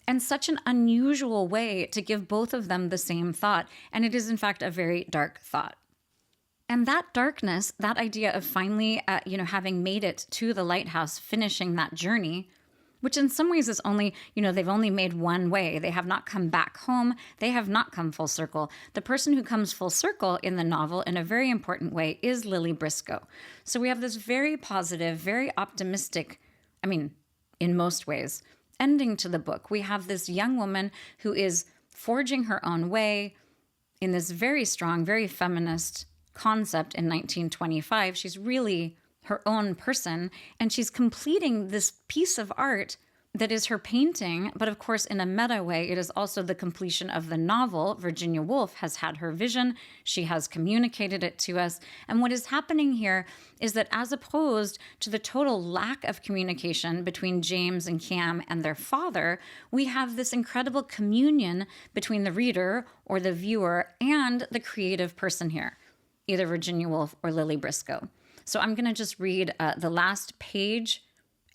And such an unusual way to give both of them the same thought. And it is, in fact, a very dark thought. And that darkness, that idea of finally, having made it to the lighthouse, finishing that journey, which in some ways is only, they've only made one way. They have not come back home. They have not come full circle. The person who comes full circle in the novel in a very important way is Lily Briscoe. So we have this very positive, very optimistic, in most ways, ending to the book. We have this young woman who is forging her own way in this very strong, very feminist concept in 1925. She's really her own person, and she's completing this piece of art that is her painting, but of course in a meta way, it is also the completion of the novel. Virginia Woolf has had her vision. She has communicated it to us. And what is happening here is that as opposed to the total lack of communication between James and Cam and their father, we have this incredible communion between the reader or the viewer and the creative person here, either Virginia Woolf or Lily Briscoe. So I'm going to just read the last page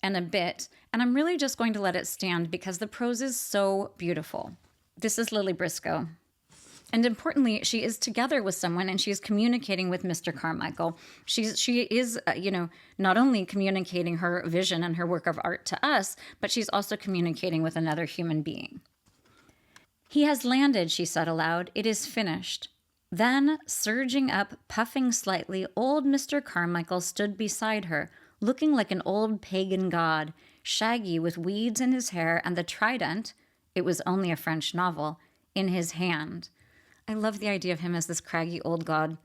and a bit, and I'm really just going to let it stand because the prose is so beautiful. This is Lily Briscoe. And importantly, she is together with someone and she is communicating with Mr. Carmichael. She is, not only communicating her vision and her work of art to us, but she's also communicating with another human being. "He has landed," she said aloud. "It is finished." Then, surging up, puffing slightly, old Mr. Carmichael stood beside her, looking like an old pagan god, shaggy with weeds in his hair and the trident — it was only a French novel — in his hand. I love the idea of him as this craggy old god.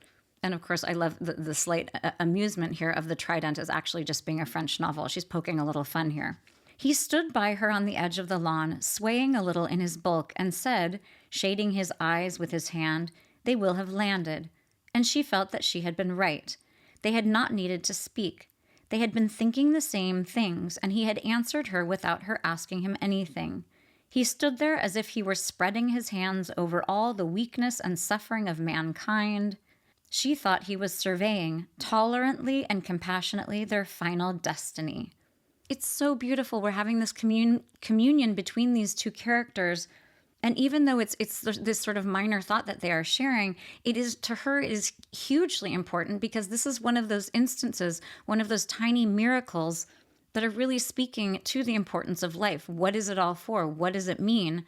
And of course, I love the slight amusement here of the trident as actually just being a French novel. She's poking a little fun here. He stood by her on the edge of the lawn, swaying a little in his bulk, and said, shading his eyes with his hand, "They will have landed." And she felt that she had been right. They had not needed to speak. They had been thinking the same things, and he had answered her without her asking him anything. He stood there as if he were spreading his hands over all the weakness and suffering of mankind. She thought he was surveying, tolerantly and compassionately, their final destiny. It's so beautiful. We're having this communion between these two characters. And even though it's this sort of minor thought that they are sharing, it is, to her, it is hugely important, because this is one of those instances, one of those tiny miracles that are really speaking to the importance of life. What is it all for? What does it mean?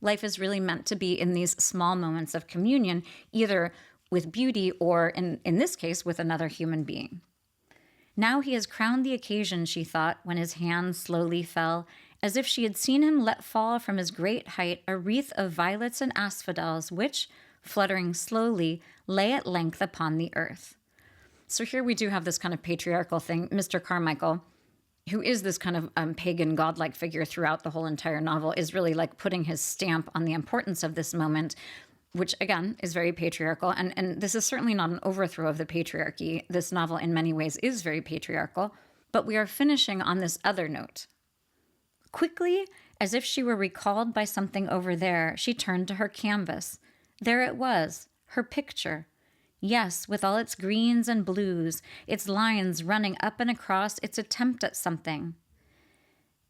Life is really meant to be in these small moments of communion, either with beauty or, in this case, with another human being. Now he has crowned the occasion, she thought, when his hand slowly fell, as if she had seen him let fall from his great height a wreath of violets and asphodels, which, fluttering slowly, lay at length upon the earth. So here we do have this kind of patriarchal thing. Mr. Carmichael, who is this kind of pagan godlike figure throughout the whole entire novel, is really like putting his stamp on the importance of this moment, which again is very patriarchal. And this is certainly not an overthrow of the patriarchy. This novel in many ways is very patriarchal, but we are finishing on this other note. Quickly, as if she were recalled by something over there, she turned to her canvas. There it was, her picture. Yes, with all its greens and blues, its lines running up and across its attempt at something.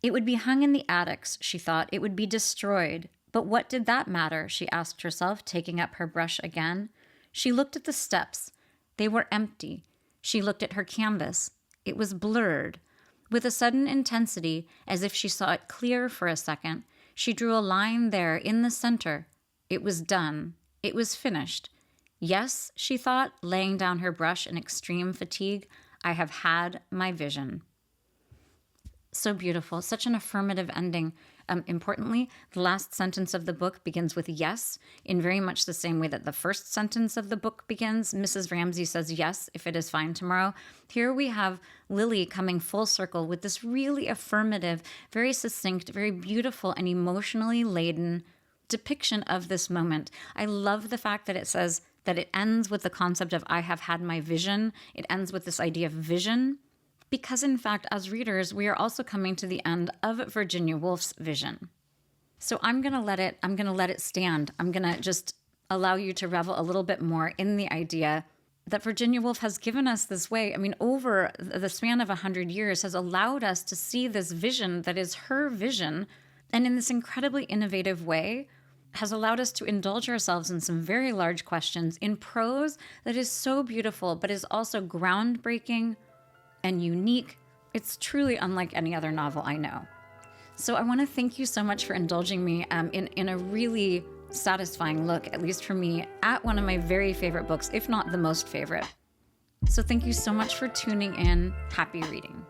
It would be hung in the attics, she thought. It would be destroyed. But what did that matter, she asked herself, taking up her brush again. She looked at the steps. They were empty. She looked at her canvas. It was blurred. With a sudden intensity, as if she saw it clear for a second, she drew a line there in the center. It was done. It was finished. Yes, she thought, laying down her brush in extreme fatigue, I have had my vision. So beautiful, such an affirmative ending. Importantly, the last sentence of the book begins with yes, in very much the same way that the first sentence of the book begins. Mrs. Ramsay says yes, if it is fine tomorrow. Here we have Lily coming full circle with this really affirmative, very succinct, very beautiful and emotionally laden depiction of this moment. I love the fact that it says that it ends with the concept of I have had my vision. It ends with this idea of vision. Because in fact, as readers, we are also coming to the end of Virginia Woolf's vision. So I'm going to let it stand. I'm going to just allow you to revel a little bit more in the idea that Virginia Woolf has given us this way. I mean, over the span of 100 years has allowed us to see this vision that is her vision, and in this incredibly innovative way has allowed us to indulge ourselves in some very large questions in prose that is so beautiful, but is also groundbreaking and unique. It's truly unlike any other novel I know. So I want to thank you so much for indulging me in a really satisfying look, at least for me, at one of my very favorite books, if not the most favorite. So thank you so much for tuning in. Happy reading.